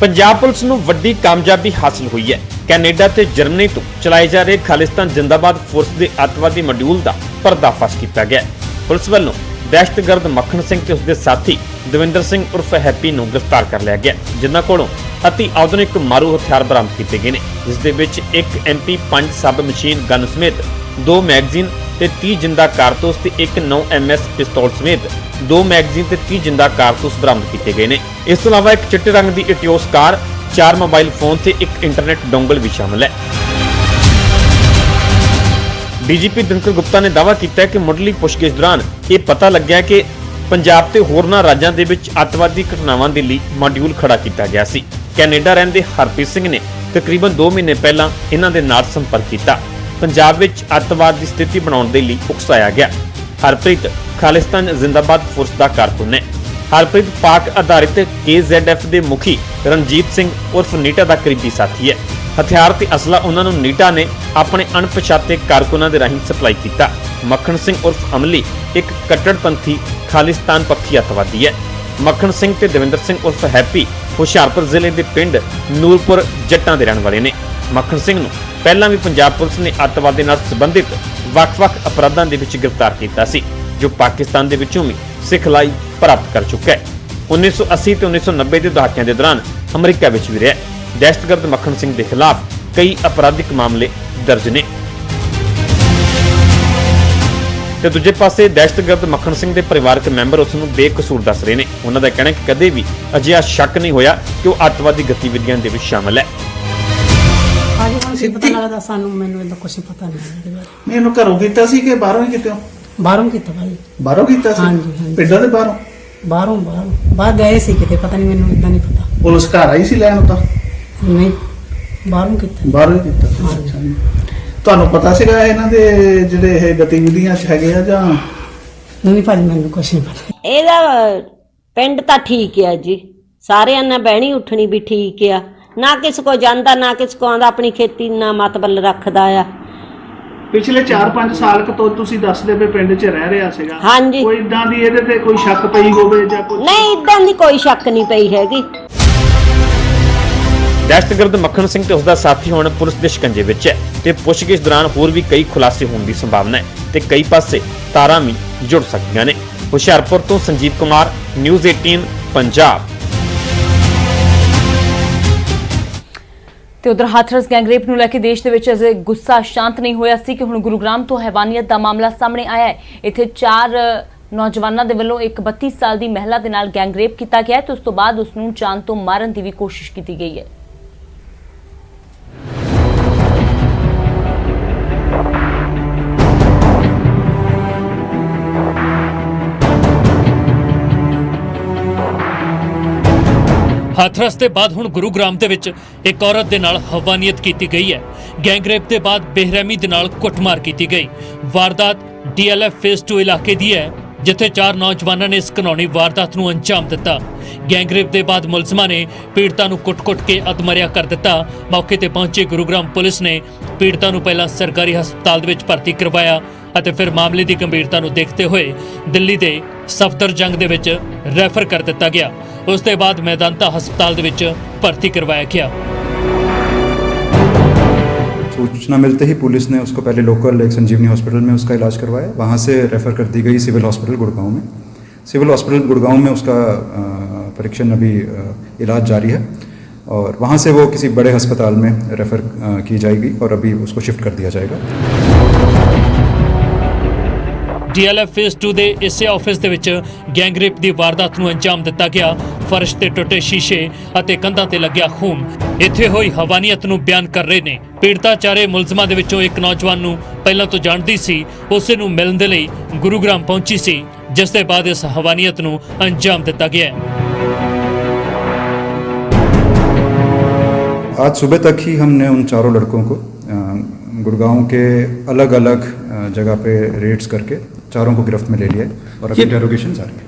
ਪੰਜਾਬ ਪੁਲਿਸ ਨੂੰ ਵੱਡੀ ਕਾਮਯਾਬੀ ਹਾਸਲ ਹੋਈ ਹੈ। ਕੈਨੇਡਾ ਤੇ ਜਰਮਨੀ ਤੋਂ ਚਲਾਏ ਜਾ ਰਹੇ ਖਾਲਿਸਤਾਨ ਜ਼ਿੰਦਾਬਾਦ ਫੋਰਸ ਦੇ ਅੱਤਵਾਦੀ ਮੋਡਿਊਲ ਦਾ ਪਰਦਾਫਾਸ਼ ਕੀਤਾ ਗਿਆ। ਪੁਲਿਸ ਵੱਲੋਂ ਦਹਿਸ਼ਤਗਰਦ ਮੱਖਣ ਸਿੰਘ ਤੇ ਉਸਦੇ ਸਾਥੀ ਦਵਿੰਦਰ ਸਿੰਘ ਉਰਫ ਹੈਪੀ ਨੂੰ ਗ੍ਰਿਫਤਾਰ ਕਰ ਲਿਆ ਗਿਆ, ਜਿਨ੍ਹਾਂ ਕੋਲੋਂ ਅਤੀ ਆਧੁਨਿਕ ਮਾਰੂ ਹਥਿਆਰ ਬਰਾਮਦ ਕੀਤੇ ਗਏ ਨੇ। ਜਿਸ ਦੇ ਵਿੱਚ ਇੱਕ MP 5 ਸਬ ਮਸ਼ੀਨ ਗਨ ਸਮੇਤ 2 ਮੈਗਜ਼ੀਨ ਤੇ 30 ਜਿੰਦਾ ਕਾਰਤੂਸ ਤੇ ਇੱਕ 9 MS ਪਿਸਤੌਲ ਸਮੇਤ 2 ਮੈਗਜ਼ੀਨ ਤੇ 30 ਜਿੰਦਾ ਕਾਰਤੂਸ ਬਰਾਮਦ ਕੀਤੇ ਗਏ ਨੇ। ਇਸ ਤੋਂ ਇਲਾਵਾ ਇੱਕ ਚਿੱਟੇ ਰੰਗ ਦੀ ਇਟਿਓਸ ਕਾਰ, 4 ਮੋਬਾਈਲ ਫੋਨ ਤੇ ਇੱਕ ਇੰਟਰਨੈਟ ਡੋਂਗਲ ਵੀ ਸ਼ਾਮਲ ਹੈ। ਡੀਜੀਪੀ ਦਿਨਕਰ ਗੁਪਤਾ ਨੇ ਦਾਅਵਾ ਕੀਤਾ ਹੈ ਕਿ ਮੁੱਢਲੀ ਪੁੱਛਗਿੱਛ ਦੌਰਾਨ ਇਹ ਪਤਾ ਲੱਗਿਆ ਕਿ ਪੰਜਾਬ ਤੇ ਹੋਰਨਾਂ ਰਾਜਾਂ ਦੇ ਵਿੱਚ ਅੱਤਵਾਦੀ ਘਟਨਾਵਾਂ ਦੇ ਲਈ ਮੋਡਿਊਲ ਖੜਾ ਕੀਤਾ ਗਿਆ ਸੀ। ਕੈਨੇਡਾ ਰਹਿੰਦੇ ਹਰਪ੍ਰੀਤ ਸਿੰਘ ਨੇ ਤਕਰੀਬਨ 2 ਮਹੀਨੇ ਪਹਿਲਾਂ ਇਹਨਾਂ ਦੇ ਨਾਲ ਸੰਪਰਕ ਕੀਤਾ। ਪੰਜਾਬ ਵਿੱਚ ਅੱਤਵਾਦ ਦੀ ਸਥਿਤੀ ਬਣਾਉਣ ਦੇ ਲਈ ਉਕਸਾਇਆ ਗਿਆ। ਹਰਪ੍ਰੀਤ ਖਾਲਿਸਤਾਨ ਜ਼ਿੰਦਾਬਾਦ ਫੋਰਸ ਦਾ ਕਾਰਕੁਨ ਹੈ। ਹਰਪ੍ਰੀਤ ਪਾਕ ਆਧਾਰਿਤ KZF ਦੇ ਮੁਖੀ ਰਣਜੀਤ ਸਿੰਘ ਉਰਫ ਨੀਟਾ ਦਾ ਕਰੀਬੀ ਸਾਥੀ ਹੈ। ਹਥਿਆਰ ਤੇ ਅਸਲਾ ਉਹਨਾਂ ਨੂੰ ਨੀਟਾ ਨੇ ਆਪਣੇ ਅਣਪਛਾਤੇ ਕਾਰਕੁਨਾਂ ਦੇ ਰਾਹੀਂ ਸਪਲਾਈ ਕੀਤਾ। ਮੱਖਣ ਸਿੰਘ ਉਰਫ ਅਮਲੀ ਇੱਕ ਕੱਟੜਪੰਥੀ ਖਾਲਿਸਤਾਨ ਪੱਖੀ ਅੱਤਵਾਦੀ ਹੈ। ਮੱਖਣ ਸਿੰਘ ਤੇ ਦਵਿੰਦਰ ਸਿੰਘ ਉਰਫ ਹੈਪੀ ਹੁਸ਼ਿਆਰਪੁਰ ਜ਼ਿਲ੍ਹੇ ਦੇ ਪਿੰਡ ਨੂਰਪੁਰ ਜੱਟਾਂ ਦੇ ਰਹਿਣ ਵਾਲੇ ਨੇ। ਮੱਖਣ ਸਿੰਘ ਨੂੰ ਪਹਿਲਾਂ ਵੀ ਪੰਜਾਬ ਪੁਲਿਸ ਨੇ ਅੱਤਵਾਦ ਦੇ ਨਾਲ ਸੰਬੰਧਿਤ ਵੱਖ-ਵੱਖ ਅਪਰਾਧਾਂ ਦੇ ਵਿੱਚ ਗ੍ਰਿਫਤਾਰ ਕੀਤਾ ਸੀ, ਜੋ ਪਾਕਿਸਤਾਨ ਦੇ ਵਿੱਚੋਂ ਵੀ ਸਿਖਲਾਈ ਪ੍ਰਾਪਤ ਕਰ ਚੁੱਕਾ ਹੈ। 1980 ਤੇ 1990 ਦੇ ਦਹਾਕਿਆਂ ਦੇ ਦੌਰਾਨ ਅਮਰੀਕਾ ਵਿੱਚ ਵੀ ਰਿਹਾ। ਦਹਿਸ਼ਤਗਰਦ ਮੱਖਣ ਸਿੰਘ ਦੇ ਖਿਲਾਫ ਕਈ ਅਪਰਾਧਿਕ ਮਾਮਲੇ ਦਰਜ ਨੇ। ਤੇ ਦੂਜੇ ਪਾਸੇ ਦਹਿਸ਼ਤਗਰਦ ਮੱਖਣ ਸਿੰਘ ਦੇ ਪਰਿਵਾਰਕ ਮੈਂਬਰ ਉਸ ਨੂੰ ਬੇਕਸੂਰ ਦੱਸ ਰਹੇ ਨੇ। ਉਹਨਾਂ ਦਾ ਕਹਿਣਾ ਹੈ ਕਿ ਕਦੇ ਵੀ ਅਜਿਹਾ ਸ਼ੱਕ ਨਹੀਂ ਹੋਇਆ ਕਿ ਉਹ ਅੱਤਵਾਦੀ ਗਤੀਵਿਧੀਆਂ ਦੇ ਵਿੱਚ ਸ਼ਾਮਲ ਹੈ। ਹਾਂਜੀ ਪਤਾ ਲੱਗਦਾ ਸਾਨੂੰ, ਮੈਨੂੰ ਇਹਦਾ ਕੁਝ ਪਤਾ ਨਹੀਂ ਇਹਦੇ ਬਾਰੇ। ਨਹੀਂ, ਇਹਨੂੰ ਘਰੋਂ ਕੀਤਾ ਸੀ ਕਿ ਬਾਹਰੋਂ ਹੀ ਕੀਤਾ? ਬਾਹਰੋਂ ਕੀਤਾ ਭਾਈ। ਬਾਹਰੋਂ ਕੀਤਾ ਸੀ? ਹਾਂਜੀ, ਹਾਂਜੀ। ਪਿੰਡਾਂ ਦੇ ਬਾਹਰੋਂ? ਬਾਹਰੋਂ ਬਾਹਰ ਗਏ ਸੀ ਕਿਤੇ, ਪਤਾ ਨਹੀਂ, ਮੈਨੂੰ ਇਦਾਂ ਨਹੀਂ ਪਤਾ। ਪੁਲਿਸ ਘਰ ਆਈ ਸੀ ਲੈਣ ਤਾਂ? ਨਹੀਂ, ਬਾਹਰੋਂ ਕੀਤਾ। ਬਾਹਰੋਂ ਹੀ ਕੀਤਾ ਸੀ। ਹਾਂਜੀ। ਅੱਛਾ ਜੀ। ਤੁਹਾਨੂੰ ਪਤਾ ਸੀਗਾ ਇਹਨਾਂ ਦੇ ਜਿਹੜੇ ਇਹ ਗਤੀਵਿਧੀਆਂ 'ਚ ਹੈਗੇ ਆ ਜਾਂ? ਨਹੀਂ ਭਾਜੀ, ਮੈਨੂੰ ਕੁਝ ਨਹੀਂ ਪਤਾ। ਇਹਦਾ ਪਿੰਡ ਤਾਂ ਠੀਕ ਆ ਜੀ, ਸਾਰਿਆਂ ਨਾਲ ਬਹਿਣੀ ਉੱਠਣੀ ਵੀ ਠੀਕ ਆ, ਨਾ ਕਿਸ ਕੋ ਜਾਂਦਾ ਨਾ ਕਿਸ ਕੋ ਆਉਂਦਾ, ਆਪਣੀ ਖੇਤੀ ਨਾਲ ਮਤਬਲ ਰੱਖਦਾ ਆ। ਪਿਛਲੇ 4-5 ਸਾਲ ਤੋਂ ਤੁਸੀਂ ਦੱਸਦੇ ਪਏ ਪਿੰਡ 'ਚ ਰਹਿ ਰਿਹਾ ਸੀਗਾ। ਹਾਂਜੀ। ਕੋਈ ਇਦਾਂ ਦੀ ਇਹਦੇ ਤੇ ਕੋਈ ਸ਼ੱਕ ਪਈ ਹੋਵੇ ਜਾਂ ਕੁਝ? ਨਹੀਂ, ਇਦਾਂ ਦੀ ਕੋਈ ਸ਼ੱਕ ਨਹੀਂ ਪਈ ਹੈਗੀ। ਦਹਿਸ਼ਤਗਰਦ ਮੱਖਣ ਸਿੰਘ ਤੇ ਉਸ ਦਾ ਸਾਥੀ ਹੁਣ ਪੁਲਿਸ ਦੇ ਸ਼ਿਕੰਜੇ ਵਿੱਚ ਹੈ ਤੇ ਪੁੱਛਗਿੱਛ ਦੌਰਾਨ ਹੋਰ ਵੀ ਕਈ ਖੁਲਾਸੇ ਹੋਣ ਦੀ ਸੰਭਾਵਨਾ ਹੈ ਤੇ ਕਈ ਪਾਸੇ ਤਾਰਾਂ ਵੀ ਜੁੜ ਸਕਦੀਆਂ ਨੇ। ਹੁਸ਼ਿਆਰਪੁਰ ਤੋਂ ਸੰਜੀਵ ਕੁਮਾਰ, ਨਿਊਜ਼ 18 ਪੰਜਾਬ। ਤੇ ਉਧਰ ਹਾਥਰਸ ਗੈਂਗਰੇਪ ਨੂੰ ਲੈ ਕੇ ਦੇਸ਼ ਦੇ ਵਿੱਚ ਅਜੇ ਗੁੱਸਾ ਸ਼ਾਂਤ ਨਹੀਂ ਹੋਇਆ ਸੀ ਕਿ ਹੁਣ ਗੁਰੂਗ੍ਰਾਮ ਤੋਂ ਹੈਵਾਨੀਅਤ ਦਾ ਮਾਮਲਾ ਸਾਹਮਣੇ ਆਇਆ ਹੈ। ਇੱਥੇ 4 ਨੌਜਵਾਨਾਂ ਦੇ ਵੱਲੋਂ ਇੱਕ 32 ਸਾਲ ਦੀ ਮਹਿਲਾ ਦੇ ਨਾਲ ਗੈਂਗਰੇਪ ਕੀਤਾ ਗਿਆ ਤੇ ਉਸ ਤੋਂ ਬਾਅਦ ਉਸ ਨੂੰ ਜਾਨ ਤੋਂ ਮਾਰਨ ਦੀ ਵੀ ਕੋਸ਼ਿਸ਼ ਕੀਤੀ ਗਈ ਹੈ। ਹਾਥਰਸ ਦੇ ਬਾਅਦ ਹੁਣ ਗੁਰੂਗ੍ਰਾਮ ਦੇ ਵਿੱਚ ਇੱਕ ਔਰਤ ਦੇ ਨਾਲ ਹਵਾਨੀਅਤ ਕੀਤੀ ਗਈ ਹੈ। ਗੈਂਗਰੇਪ ਦੇ ਬਾਅਦ ਬੇਰਹਿਮੀ ਦੇ ਨਾਲ ਕੁੱਟਮਾਰ ਕੀਤੀ ਗਈ। ਵਾਰਦਾਤ DLF ਫੇਜ਼ 2 ਇਲਾਕੇ ਦੀ ਹੈ, ਜਿੱਥੇ 4 ਨੌਜਵਾਨਾਂ ਨੇ ਇਸ ਘਿਨੌਣੀ ਵਾਰਦਾਤ ਨੂੰ ਅੰਜਾਮ ਦਿੱਤਾ। ਗੈਂਗਰੇਪ ਦੇ ਬਾਅਦ ਮੁਲਜ਼ਮਾਂ ਨੇ ਪੀੜਤਾਂ ਨੂੰ ਕੁੱਟ-ਕੁੱਟ ਕੇ ਅਧਮਰਿਆ ਕਰ ਦਿੱਤਾ। ਮੌਕੇ ਤੇ ਪਹੁੰਚੀ ਗੁਰੂਗ੍ਰਾਮ ਪੁਲਿਸ ਨੇ ਪੀੜਤਾਂ ਨੂੰ ਪਹਿਲਾਂ ਸਰਕਾਰੀ ਹਸਪਤਾਲ ਦੇ ਵਿੱਚ ਭਰਤੀ ਕਰਵਾਇਆ ਅਤੇ ਫਿਰ ਮਾਮਲੇ ਦੀ ਗੰਭੀਰਤਾ ਨੂੰ ਦੇਖਦੇ ਹੋਏ ਦਿੱਲੀ ਦੇ ਸਫਦਰਜੰਗ ਦੇ ਵਿੱਚ ਰੈਫਰ ਕਰ ਦਿੱਤਾ ਗਿਆ। ਉਸ ਦੇ ਬਾਅਦ ਮੈਦਾਂਤਾ ਹਸਪਤਾਲ ਦੇ ਵਿੱਚ ਭਰਤੀ ਕਰਵਾਇਆ ਗਿਆ। सूचना मिलते ही पुलिस ने उसको पहले लोकल एक संजीवनी हॉस्पिटल में उसका इलाज करवाया, वहाँ से रेफ़र कर दी गई सिविल हॉस्पिटल गुड़गांव में। सिविल हॉस्पिटल गुड़गांव में उसका परीक्षण अभी इलाज जारी है और वहाँ से वो किसी बड़े अस्पताल में रेफ़र की जाएगी और अभी उसको शिफ्ट कर दिया जाएगा। DLF ਫੇਜ਼ 2 ਦੇ ਇਸੇ ਆਫਿਸ ਦੇ ਵਿੱਚ ਗੈਂਗਰੇਪ ਦੀ ਵਾਰਦਾਤ ਨੂੰ ਅੰਜਾਮ ਦਿੱਤਾ ਗਿਆ। ਫਰਸ਼ ਤੇ ਟੁੱਟੇ ਸ਼ੀਸ਼ੇ ਅਤੇ ਕੰਧਾਂ ਤੇ ਲੱਗਿਆ ਖੂਨ ਇੱਥੇ ਹੋਈ ਹਵਾਨੀਅਤ ਨੂੰ ਬਿਆਨ ਕਰ ਰਹੇ ਨੇ। ਪੀੜਤਾ ਚਾਰੇ ਮੁਲਜ਼ਮਾਂ ਦੇ ਵਿੱਚੋਂ ਇੱਕ ਨੌਜਵਾਨ ਨੂੰ ਪਹਿਲਾਂ ਤੋਂ ਜਾਣਦੀ ਸੀ, ਉਸੇ ਨੂੰ ਮਿਲਣ ਦੇ ਲਈ ਗੁਰੂਗ੍ਰਾਮ ਪਹੁੰਚੀ ਸੀ, ਜਿਸ ਦੇ ਬਾਅਦ ਇਸ ਹਵਾਨੀਅਤ ਨੂੰ ਅੰਜਾਮ ਦਿੱਤਾ ਗਿਆ। आज सुबह तक ही हमने उन चारों लड़कों को गुड़गांव के अलग अलग जगह पे रेड्स करके चारों को गिरफ्त में ले लिया और अभी इंटेरोगेशन जारी है।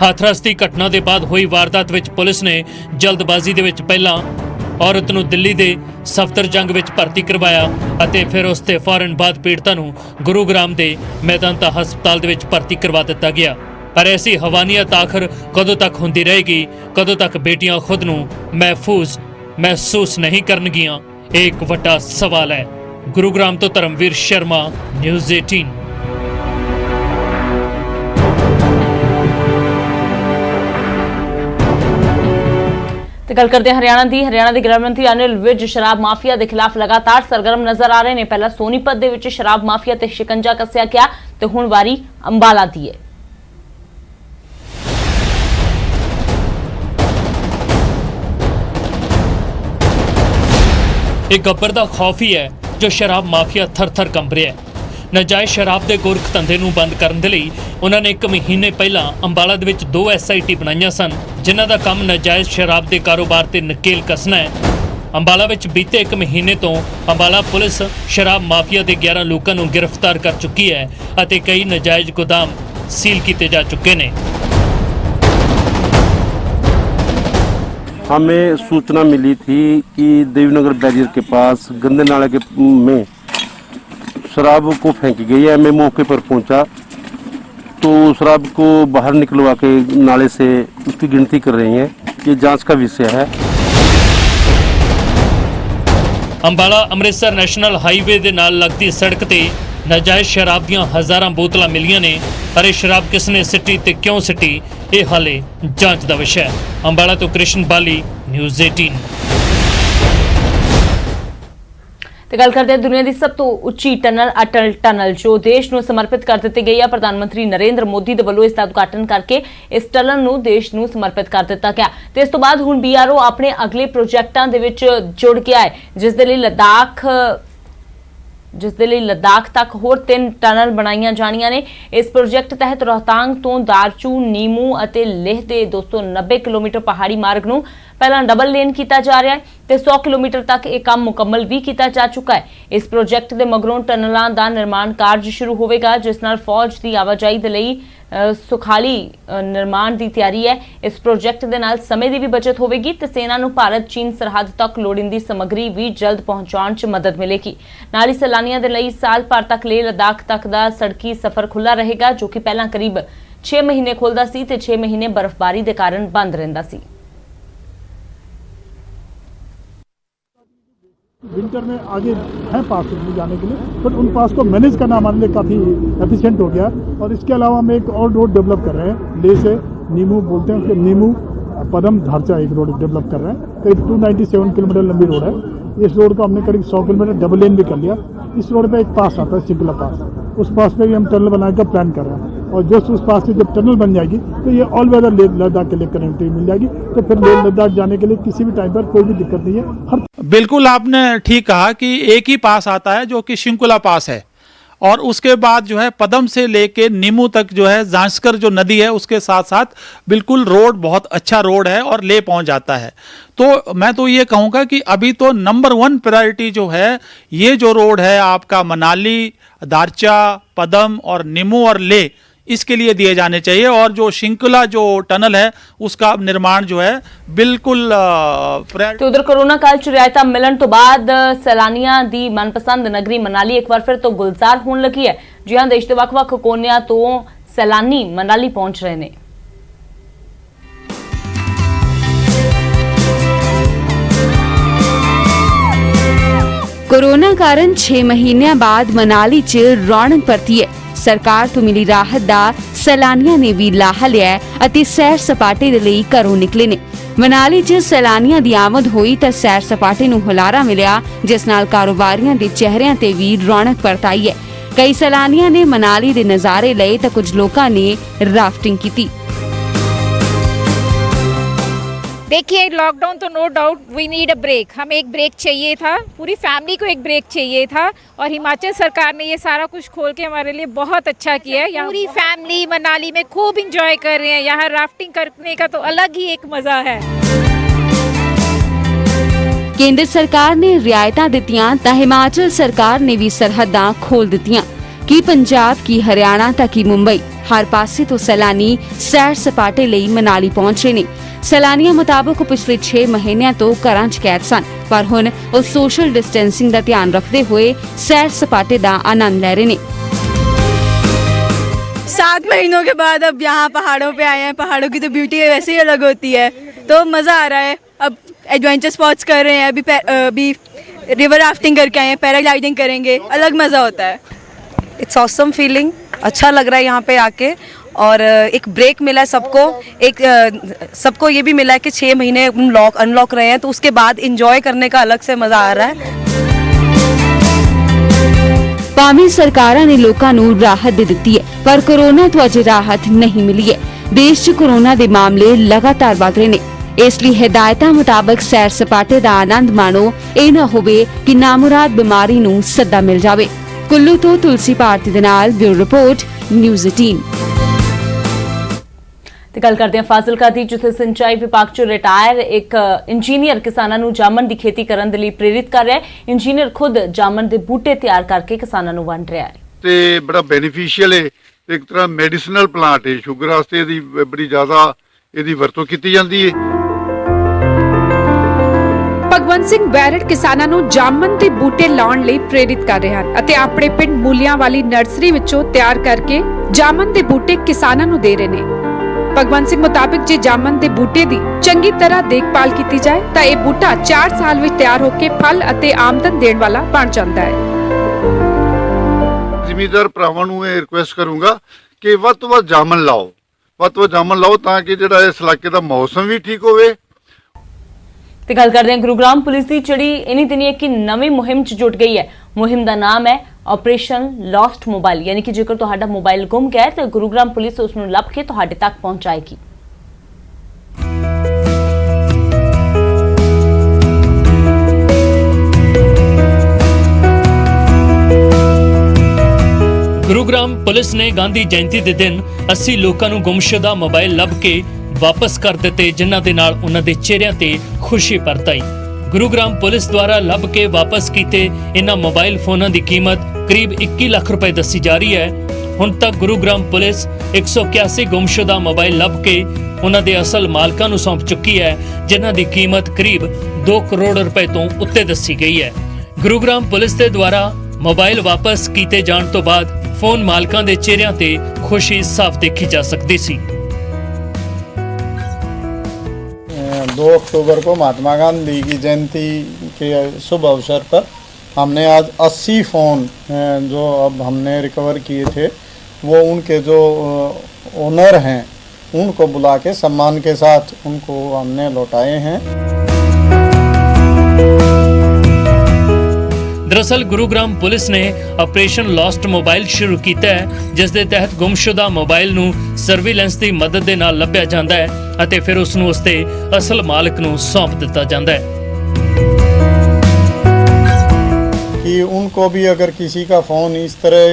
ਹਾਥਰਸ ਦੀ ਘਟਨਾ ਦੇ ਬਾਅਦ ਹੋਈ ਵਾਰਦਾਤ ਵਿੱਚ ਪੁਲਿਸ ਨੇ ਜਲਦਬਾਜ਼ੀ ਦੇ ਵਿੱਚ ਪਹਿਲਾਂ ਔਰਤ ਨੂੰ ਦਿੱਲੀ ਦੇ ਸਫਦਰਜੰਗ ਵਿੱਚ ਭਰਤੀ ਕਰਵਾਇਆ ਅਤੇ ਫਿਰ ਉਸ ਤੇ ਫੌਰਨ ਬਾਅਦ ਪੀੜਤਾ ਨੂੰ ਗੁਰੂਗ੍ਰਾਮ ਦੇ ਮੈਦਾਂਤਾ ਹਸਪਤਾਲ ਦੇ ਵਿੱਚ ਭਰਤੀ ਕਰਵਾ ਦਿੱਤਾ ਗਿਆ। ਪਰ ਐਸੀ ਹਵਾਨੀਅਤ ਆਖਰ ਕਦੋਂ ਤੱਕ ਹੁੰਦੀ ਰਹੇਗੀ? ਕਦੋਂ ਤੱਕ ਬੇਟੀਆਂ ਖੁਦ ਨੂੰ ਮਹਿਸੂਸ ਨਹੀਂ ਕਰਨਗੀਆਂ? ਇਹ ਇੱਕ ਵੱਡਾ ਸਵਾਲ ਹੈ। ਗੁਰੂਗ੍ਰਾਮ ਤੋਂ ਧਰਮਵੀਰ ਸ਼ਰਮਾ, ਨਿਊਜ਼ 18। ਤੇ ਤੇ ਗੱਲ ਕਰਦੇ ਹਾਂ ਹਰਿਆਣਾ ਦੇ ਗ੍ਰਹਿ ਮੰਤਰੀ ਅਨਿਲ ਵਿਜ ਸ਼ਰਾਬ ਮਾਫੀਆ ਦੇ ਖਿਲਾਫ ਲਗਾਤਾਰ ਸਰਗਰਮ ਨਜ਼ਰ ਆ ਰਹੇ ਨੇ। ਪਹਿਲਾਂ ਸੋਨੀਪਤ ਦੇ ਵਿੱਚ ਸ਼ਰਾਬ ਮਾਫੀਆ ਤੇ ਸ਼ਿਕੰਜਾ ਕੱਸਿਆ ਗਿਆ ਤੇ ਹੁਣ ਵਾਰੀ ਅੰਬਾਲਾ ਦੀ ਹੈ। ਇਹ ਗੱਬਰ ਦਾ ਖੌਫ ਹੀ ਹੈ ਜੋ ਸ਼ਰਾਬ ਮਾਫੀਆ ਥਰ-ਥਰ ਕੰਬ ਰਿਹਾ ਹੈ। ਨਾਜਾਇਜ਼ ਸ਼ਰਾਬ ਦੇ ਗੋਰਖ ਧੰਦੇ ਨੂੰ ਬੰਦ ਕਰਨ ਦੇ ਲਈ ਉਹਨਾਂ ਨੇ 1 ਮਹੀਨੇ ਪਹਿਲਾਂ ਅੰਬਾਲਾ ਦੇ ਵਿੱਚ 2 SIT ਬਣਾਈਆਂ ਸਨ, ਜਿਨ੍ਹਾਂ ਦਾ ਕੰਮ ਨਾਜਾਇਜ਼ ਸ਼ਰਾਬ ਦੇ ਕਾਰੋਬਾਰ ਤੇ ਨਕੇਲ ਕੱਸਣਾ ਹੈ। ਅੰਬਾਲਾ ਵਿੱਚ ਬੀਤੇ 1 ਮਹੀਨੇ ਤੋਂ ਅੰਬਾਲਾ ਪੁਲਿਸ ਸ਼ਰਾਬ ਮਾਫੀਆ ਦੇ 11 ਲੋਕਾਂ ਨੂੰ ਗ੍ਰਿਫਤਾਰ ਕਰ ਚੁੱਕੀ ਹੈ ਅਤੇ ਕਈ ਨਾਜਾਇਜ਼ ਗੋਦਾਮ ਸੀਲ ਕੀਤੇ ਜਾ ਚੁੱਕੇ ਨੇ। हमें सूचना मिली थी कि देवीनगर बैरियर के पास गंदे नाले के में शराब को फेंकी गई है। मैं मौके पर पहुंचा तो शराब को बाहर निकलवा के नाले से उसकी गिनती कर रही हैं। ये जांच का विषय है। ਅੰਬਾਲਾ ਅੰਮ੍ਰਿਤਸਰ ਨੈਸ਼ਨਲ ਹਾਈਵੇ ਦੇ ਨਾਲ ਲੱਗਦੀ ਸੜਕ ਤੇ ਨਾਜਾਇਜ਼ ਸ਼ਰਾਬ ਦੀਆਂ ਹਜ਼ਾਰਾਂ ਬੋਤਲਾਂ ਮਿਲੀਆਂ ਨੇ, ਪਰ ਇਹ ਸ਼ਰਾਬ ਕਿਸ ਨੇ ਸਿੱਟੀ ਤੇ ਕਿਉਂ ਸਿੱਟੀ, ਇਹ ਹਾਲੇ ਜਾਂਚ ਦਾ ਵਿਸ਼ਾ ਹੈ। ਅੰਬਾਲਾ ਤੋਂ ਕ੍ਰਿਸ਼ਨ ਬਾਲੀ, ਨਿਊਜ਼ 18। ਤੇ ਗੱਲ ਕਰਦੇ ਹਾਂ ਦੁਨੀਆ ਦੀ ਸਭ ਤੋਂ ਉੱਚੀ ਟਨਲ ਅਟਲ ਟਨਲ ਜੋ ਦੇਸ਼ ਨੂੰ ਸਮਰਪਿਤ ਕਰ ਦਿੱਤੀ ਗਈ ਹੈ। ਪ੍ਰਧਾਨ ਮੰਤਰੀ ਨਰਿੰਦਰ ਮੋਦੀ ਦੇ ਵੱਲੋਂ ਇਸ ਦਾ ਉਦਘਾਟਨ ਕਰਕੇ ਇਸ ਟਨਲ ਨੂੰ ਦੇਸ਼ ਨੂੰ ਸਮਰਪਿਤ ਕਰ ਦਿੱਤਾ ਗਿਆ ਤੇ ਇਸ ਤੋਂ ਬਾਅਦ ਹੁਣ BRO ਆਪਣੇ ਅਗਲੇ ਪ੍ਰੋਜੈਕਟਾਂ ਦੇ ਵਿੱਚ ਜੁੜ ਗਿਆ ਹੈ, ਜਿਸ ਦੇ ਲਈ ਲੱਦਾਖ ਤੱਕ ਹੋਰ 3 ਟਨਲ ਬਣਾਈਆਂ ਜਾਣੀਆਂ ਨੇ। ਇਸ ਪ੍ਰੋਜੈਕਟ ਤਹਿਤ ਰੋਹਤਾਂਗ ਤੋਂ ਦਾਰਚੂ, ਨੀਮੂ ਅਤੇ ਲੇਹ ਦੇ 290 ਕਿਲੋਮੀਟਰ ਪਹਾੜੀ ਮਾਰਗ ਨੂੰ ਪਹਿਲਾਂ ਡਬਲ ਲੇਨ ਕੀਤਾ ਜਾ ਰਿਹਾ ਹੈ ਤੇ 100 ਕਿਲੋਮੀਟਰ ਤੱਕ ਇਹ ਕੰਮ ਮੁਕੰਮਲ ਵੀ ਕੀਤਾ ਜਾ ਚੁੱਕਾ ਹੈ। ਇਸ ਪ੍ਰੋਜੈਕਟ ਦੇ ਮਗਰੋਂ ਟਨਲਾਂ ਦਾ ਨਿਰਮਾਣ ਕਾਰਜ ਸ਼ੁਰੂ ਹੋਵੇਗਾ, ਜਿਸ ਨਾਲ ਫੌਜ ਦੀ ਆਵਾਜਾਈ ਦੇ ਲਈ ਸੁਖਾਲੀ ਨਿਰਮਾਣ ਦੀ ਤਿਆਰੀ ਹੈ। ਇਸ ਪ੍ਰੋਜੈਕਟ ਦੇ ਨਾਲ ਸਮੇਂ ਦੀ ਵੀ ਬਚਤ ਹੋਵੇਗੀ ਤੇ ਸੈਨਾ ਨੂੰ ਭਾਰਤ-ਚੀਨ ਸਰਹੱਦ ਤੱਕ ਲੋੜੀਂਦੀ ਸਮੱਗਰੀ ਵੀ ਜਲਦ ਪਹੁੰਚਾਉਣ 'ਚ ਮਦਦ ਮਿਲੇਗੀ। ਨਾਲ ਹੀ ਸੈਲਾਨੀਆਂ ਦੇ ਲਈ ਸਾਲ ਭਰ ਤੱਕ ਲੇਹ ਲਦਾਖ ਤੱਕ ਦਾ ਸੜਕੀ ਸਫ਼ਰ ਖੁੱਲ੍ਹਾ ਰਹੇਗਾ, ਜੋ ਕਿ ਪਹਿਲਾਂ ਕਰੀਬ 6 ਮਹੀਨੇ ਖੁੱਲ੍ਹਦਾ ਸੀ ਤੇ 6 ਮਹੀਨੇ ਬਰਫ਼ਬਾਰੀ ਦੇ ਕਾਰਨ ਬੰਦ ਰਹਿੰਦਾ ਸੀ। विंटर में आगे है पास जाने के लिए, बट उन पास को मैनेज करना हमारे लिए काफ़ी एफिशिएंट हो गया। और इसके अलावा हम एक और रोड डेवलप कर रहे हैं, लेह से नीमू बोलते हैं उसको, नीमू पदम धारचा एक रोड डेवलप कर रहे हैं। करीब 297 किलोमीटर लंबी रोड है। इस रोड को हमने करीब 100 किलोमीटर डबल लेन भी कर लिया। इस रोड पे एक पास आता है सिंगला पास, उस पास पे भी हम टनल बनाने का प्लान कर रहे हैं। और जो उस पास से जब टनल बन जाएगी तो ये ऑल वेदर लेह लद्दाख के लिए कनेक्टिविटी मिल जाएगी, तो फिर लेह लद्दाख जाने के लिए किसी भी टाइम पर कोई भी दिक्कत नहीं है। बिल्कुल आपने ठीक कहा कि एक ही पास आता है जो कि शिंकुला पास है, और उसके बाद जो है पदम से लेके नीमू तक जो है जांस्कर जो नदी है उसके साथ साथ बिल्कुल रोड बहुत अच्छा रोड है और ले पहुंच जाता है। तो मैं तो ये कहूँगा कि अभी तो नंबर 1 प्रायोरिटी जो है ये जो रोड है आपका मनाली, दारचा, पदम और नीमू और ले, इसके लिए दिए जाने चाहिए। और जो शिंकुला जो टनल है उसका निर्माण जो है बिल्कुल ਤੇ ਉਧਰ ਕੋਰੋਨਾ ਕਾਲ ਚ ਰਿਆਇਤਾਂ ਮਿਲਣ ਤੋਂ ਬਾਅਦ ਸੈਲਾਨੀਆਂ ਦੀ ਮਨਪਸੰਦ ਨਗਰੀ ਮਨਾਲੀ ਇੱਕ ਵਾਰ ਫਿਰ ਤੋਂ ਗੁਲਜ਼ਾਰ ਹੋਣ ਲੱਗੀ ਹੈ। ਜੀ ਹਾਂ, ਦੇਸ਼ ਦੇ ਵੱਖ-ਵੱਖ ਕੋਨਿਆਂ ਤੋਂ ਸੈਲਾਨੀ ਮਨਾਲੀ ਪਹੁੰਚ ਰਹੇ ਨੇ। कोरोना कारण 6 ਮਹੀਨਿਆਂ ਬਾਅਦ ਮਨਾਲੀ 'ਚ ਰੌਣਕ ਪਰਤੀ ਹੈ। ਸਰਕਾਰ ਤੋਂ ਮਿਲੀ ਰਾਹਤ ਦਾ ਸੈਲਾਨੀਆਂ ਨੇ ਵੀ ਲਾਹਾ ਲਿਆ ਅਤੇ ਸੈਰ ਸਪਾਟੇ ਦੇ ਲਈ ਘਰੋਂ ਨਿਕਲੇ ਨੇ। ਮਨਾਲੀ 'ਚ ਸੈਲਾਨੀਆਂ ਦੀ ਆਮਦ ਹੋਈ ਤਾਂ ਸੈਰ ਸਪਾਟੇ ਨੂੰ ਹੁਲਾਰਾ ਮਿਲਿਆ, ਜਿਸ ਨਾਲ ਕਾਰੋਬਾਰੀਆਂ ਦੇ ਚਿਹਰਿਆਂ ਤੇ ਵੀ ਰੌਣਕ ਪਰਤ ਆਈ ਹੈ। ਕਈ ਸੈਲਾਨੀਆਂ ਨੇ ਮਨਾਲੀ ਦੇ ਨਜ਼ਾਰੇ ਲਏ ਤਾਂ ਕੁਝ ਲੋਕਾਂ ਨੇ ਰਾਫਟਿੰਗ ਕੀਤੀ। देखिए, लॉकडाउन तो no doubt we need a break, हमें एक ब्रेक चाहिए था, पूरी फैमिली को एक ब्रेक चाहिए था, और हिमाचल सरकार ने ये सारा कुछ खोल के हमारे लिए बहुत अच्छा किया है। पूरी फैमिली मनाली में खूब इंजॉय कर रहे हैं। यहाँ राफ्टिंग करने का तो अलग ही एक मज़ा है। ਕੇਂਦਰ ਸਰਕਾਰ ਨੇ ਰਿਆਇਤਾਂ ਦਿੱਤੀਆਂ ਤਾਂ ਹਿਮਾਚਲ ਸਰਕਾਰ ਨੇ ਵੀ ਸਰਹੱਦਾਂ ਖੋਲ ਦਿੱਤੀਆਂ। ਕੀ ਪੰਜਾਬ, ਕੀ ਹਰਿਆਣਾ ਤਾਂ ਕੀ ਮੁੰਬਈ, ਹਰ ਪਾਸੇ ਤੋਂ ਸੈਲਾਨੀ ਸੈਰ ਸਪਾਟੇ ਲਈ ਮਨਾਲੀ ਪਹੁੰਚ ਰਹੇ ਨੇ। ਸੈਲਾਨੀਆਂ ਮੁਤਾਬਕ ਪਿਛਲੇ 6 ਮਹੀਨਿਆਂ ਤੋਂ ਘਰਾਂ 'ਚ ਕੈਦ ਸਨ, ਪਰ ਹੁਣ ਉਹ ਸੋਸ਼ਲ ਡਿਸਟੈਂਸਿੰਗ ਦਾ ਧਿਆਨ ਰੱਖਦੇ ਹੋਏ ਸੈਰ ਸਪਾਟੇ ਦਾ ਆਨੰਦ ਲੈ ਰਹੇ ਨੇ। 7 महीनों के बाद अब यहाँ पहाड़ों पे आए हैं। पहाड़ों की तो ब्यूटी वैसे ही अलग होती है, तो मज़ा आ रहा है। अब एडवेंचर स्पॉट्स कर रहे हैं, अभी रिवर राफ्टिंग करके आए हैं, पैराग्लाइडिंग करेंगे, अलग मज़ा होता है। इट्स ऑसम फीलिंग, अच्छा लग रहा है यहाँ पे आके। और एक ब्रेक मिला है सबको, सबको ये भी मिला है कि 6 महीने अनलॉक रहे हैं, तो उसके बाद इंजॉय करने का अलग से मजा आ रहा है। ਭਾਵੇਂ ਸਰਕਾਰਾਂ ਨੇ ਲੋਕਾਂ ਨੂੰ ਰਾਹਤ ਦੇ ਦਿੱਤੀ ਹੈ, ਪਰ ਕੋਰੋਨਾ ਤੋਂ ਅਜੇ ਰਾਹਤ ਨਹੀਂ ਮਿਲੀ ਹੈ। ਦੇਸ਼ 'ਚ ਕੋਰੋਨਾ ਦੇ ਮਾਮਲੇ ਲਗਾਤਾਰ ਵਧ ਰਹੇ ਨੇ, ਇਸ ਲਈ ਹਦਾਇਤਾਂ ਮੁਤਾਬਕ ਸੈਰ ਸਪਾਟੇ ਦਾ ਆਨੰਦ ਮਾਣੋ। ਇਹ ਨਾ ਹੋਵੇ ਕਿ ਨਾਮੁਰਾਦ ਬਿਮਾਰੀ ਨੂੰ ਸੱਦਾ ਮਿਲ ਜਾਵੇ। ਕੁੱਲੂ ਤੋਂ ਤੁਲਸੀ ਭਾਰਤੀ ਦੇ ਨਾਲ ਬਿਊਰੋ ਰਿਪੋਰਟ, ਨਿਊਜ਼ 18। ਤੇ ਗੱਲ ਕਰਦੇ ਹਾਂ ਫਾਜ਼ਿਲਕਾ ਦੀ, ਜਿੱਥੇ ਸਿੰਚਾਈ ਵਿਭਾਗ 'ਚ ਰਿਟਾਇਰ ਇੱਕ ਇੰਜੀਨੀਅਰ ਕਿਸਾਨਾਂ ਨੂੰ ਜਾਮਨ ਦੀ ਖੇਤੀ ਕਰਨ ਦੇ ਲਈ ਪ੍ਰੇਰਿਤ ਕਰ ਰਿਹਾ ਹੈ। ਇੰਜੀਨੀਅਰ ਖੁਦ ਜਾਮਨ ਦੇ ਬੂਟੇ ਤਿਆਰ ਕਰਕੇ ਕਿਸਾਨਾਂ ਨੂੰ ਵੰਡ ਰਿਹਾ ਹੈ ਤੇ ਬੜਾ ਬੈਨੀਫੀਸ਼ੀਅਲ ਹੈ, ਇੱਕ ਤਰ੍ਹਾਂ ਮੈਡੀਸਿਨਲ ਪਲਾਂਟ ਹੈ। ਸ਼ੂਗਰ ਵਾਸਤੇ ਇਹਦੀ ਬੜੀ ਜ਼ਿਆਦਾ ਇਹਦੀ ਵਰਤੋਂ ਕੀਤੀ ਜਾਂਦੀ ਹੈ। ਭਗਵੰਤ ਸਿੰਘ ਬੈਰਟ ਕਿਸਾਨਾਂ ਨੂੰ ਜਾਮਨ ਦੇ ਬੂਟੇ ਲਾਉਣ ਲਈ ਪ੍ਰੇਰਿਤ ਕਰ ਰਹੇ ਹਨ ਅਤੇ ਆਪਣੇ ਪਿੰਡ ਮੂਲੀਆਂ ਵਾਲੀ ਨਰਸਰੀ ਵਿੱਚੋਂ ਤਿਆਰ ਕਰਕੇ ਜਾਮਨ ਦੇ ਬੂਟੇ ਕਿਸਾਨਾਂ ਨੂੰ ਦੇ ਰਹੇ ਨੇ। ਭਗਵੰਤ ਸਿੰਘ ਮੁਤਾਬਿਕ ਜੇ ਜਾਮਨ ਦੇ ਬੂਟੇ ਦੀ ਚੰਗੀ ਤਰ੍ਹਾਂ ਦੇਖਭਾਲ ਕੀਤੀ ਜਾਏ ਤਾਂ ਇਹ ਬੂਟਾ 4 ਸਾਲ ਵਿੱਚ ਤਿਆਰ ਹੋ ਕੇ ਫਲ ਅਤੇ ਆਮਦਨ ਦੇਣ ਵਾਲਾ ਬਣ ਜਾਂਦਾ ਹੈ। ਜ਼ਿਮੀਂਦਾਰ ਭਰਾਵਾਂ ਨੂੰ ਇਹ ਰਿਕੁਐਸਟ ਕਰੂੰਗਾ ਕਿ ਵੱਧ ਤੋਂ ਵੱਧ ਜਾਮਨ ਲਾਓ, ਤਾਂ ਕਿ ਜਿਹੜਾ ਇਸ ਇਲਾਕੇ ਦਾ ਮੌਸਮ ਵੀ ਠੀਕ ਹੋਵੇ। ਤੇ ਗੱਲ ਕਰਦੇ ਹਾਂ ਗੁਰੂਗ੍ਰਾਮ ਪੁਲਿਸ ਦੀ, ਜਿਹੜੀ ਇਨੀ ਦਿਨੀ ਇੱਕ ਨਵੀਂ ਮੁਹਿੰਮ 'ਚ ਜੁਟ ਗਈ ਹੈ। ਮੁਹਿੰਮ ਦਾ ਨਾਮ ਹੈ ਆਪਰੇਸ਼ਨ ਲੌਸਟ ਮੋਬਾਈਲ, ਯਾਨੀ ਕਿ ਜੇਕਰ ਤੁਹਾਡਾ ਮੋਬਾਈਲ ਗੁੰਮ ਗਿਆ ਹੈ ਤਾਂ ਗੁਰੂਗ੍ਰਾਮ ਪੁਲਿਸ ਉਸ ਨੂੰ ਲੱਭ ਕੇ ਤੁਹਾਡੇ ਤੱਕ ਪਹੁੰਚਾਏਗੀ। ਗੁਰੂਗ੍ਰਾਮ ਪੁਲਿਸ ਨੇ ਗਾਂਧੀ ਜਯੰਤੀ ਦੇ ਦਿਨ 80 ਲੋਕਾਂ ਨੂੰ ਗੁੰਮਸ਼ੁਦਾ ਮੋਬਾਈਲ ਲੱਭ ਕੇ ਵਾਪਸ ਕਰ ਦਿੱਤੇ, ਜਿਨ੍ਹਾਂ ਦੇ ਨਾਲ ਉਹਨਾਂ ਦੇ ਚਿਹਰਿਆਂ ਤੇ ਖੁਸ਼ੀ ਪਰਤਾਈ। ਗੁਰੂਗ੍ਰਾਮ ਪੁਲਿਸ ਦੁਆਰਾ ਲੱਭ ਕੇ ਵਾਪਸ ਕੀਤੇ ਇਹਨਾਂ ਮੋਬਾਈਲ ਫੋਨਾਂ ਦੀ ਕੀਮਤ ਕਰੀਬ 21 ਲੱਖ ਰੁਪਏ ਦੱਸੀ ਜਾ ਰਹੀ ਹੈ। ਹੁਣ ਤੱਕ ਗੁਰੂਗ੍ਰਾਮ ਪੁਲਿਸ 181 ਗੁੰਮਸ਼ੁਦਾ ਮੋਬਾਈਲ ਲੱਭ ਕੇ ਉਹਨਾਂ ਦੇ ਅਸਲ ਮਾਲਕਾਂ ਨੂੰ ਸੌਂਪ ਚੁੱਕੀ ਹੈ, ਜਿਨ੍ਹਾਂ ਦੀ ਕੀਮਤ ਕਰੀਬ 2 ਕਰੋੜ ਰੁਪਏ ਤੋਂ ਉੱਤੇ ਦੱਸੀ ਗਈ ਹੈ। ਗੁਰੂਗ੍ਰਾਮ ਪੁਲਿਸ ਦੇ ਦੁਆਰਾ ਮੋਬਾਈਲ ਵਾਪਸ ਕੀਤੇ ਜਾਣ ਤੋਂ ਬਾਅਦ ਫੋਨ ਮਾਲਕਾਂ ਦੇ ਚਿਹਰਿਆਂ ਤੇ ਖੁਸ਼ੀ ਸਾਫ਼ ਦੇਖੀ ਜਾ ਸਕਦੀ ਸੀ। 2 अक्टूबर को महात्मा गांधी की जयंती के शुभ अवसर पर हमने आज 80 फ़ोन जो अब हमने रिकवर किए थे वो उनके जो ओनर हैं उनको बुला के सम्मान के साथ उनको हमने लौटाए हैं। दरअसल गुरुग्राम पुलिस ने ऑपरेशन लॉस्ट मोबाइल शुरू किया है, जिस दे तहत गुमशुदा मोबाइल नू सर्विलेंस की मदद दे नाल लभ्या जांदा है ਅਤੇ ਫਿਰ ਉਸ ਨੂੰ ਉਸਦੇ ਅਸਲ ਮਾਲਕ ਨੂੰ ਸੌਂਪ ਦਿੱਤਾ ਜਾਂਦਾ है। कि उनको भी अगर किसी का फ़ोन इस तरह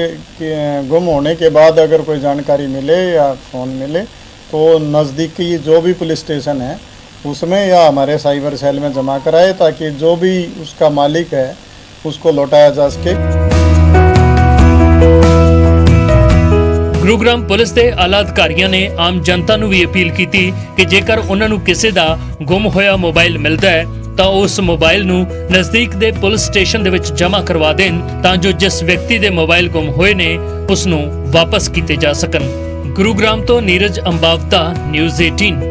गुम होने के बाद अगर कोई जानकारी मिले या फ़ोन मिले तो नज़दीकी जो भी पुलिस स्टेशन है उसमें या हमारे साइबर सेल में जमा कराए, ताकि जो भी उसका मालिक है उसको लौटाया जा सके। ਗੁਰੂਗ੍ਰਾਮ ਪੁਲਿਸ ਦੇ ਆਲਾ ਅਧਿਕਾਰੀਆਂ ਨੇ ਆਮ ਜਨਤਾ ਨੂੰ ਵੀ ਅਪੀਲ ਕੀਤੀ ਕਿ ਜੇਕਰ ਉਹਨਾਂ ਨੂੰ ਕਿਸੇ ਦਾ ਗੁੰਮ ਹੋਇਆ ਮੋਬਾਈਲ ਮਿਲਦਾ ਹੈ ਤਾਂ ਉਸ ਮੋਬਾਈਲ ਨੂੰ ਨਜ਼ਦੀਕ ਦੇ ਪੁਲਿਸ ਸਟੇਸ਼ਨ ਦੇ ਵਿੱਚ ਜਮ੍ਹਾਂ ਕਰਵਾ ਦੇਣ, ਤਾਂ ਜੋ ਜਿਸ ਵਿਅਕਤੀ ਦੇ ਮੋਬਾਈਲ ਗੁੰਮ ਹੋਏ ਨੇ ਉਸ ਨੂੰ ਵਾਪਸ ਕੀਤੇ ਜਾ ਸਕਣ। ਗੁਰੂਗ੍ਰਾਮ ਤੋਂ ਨੀਰਜ ਅੰਬਾਵਤਾ, ਨਿਊਜ਼ 18।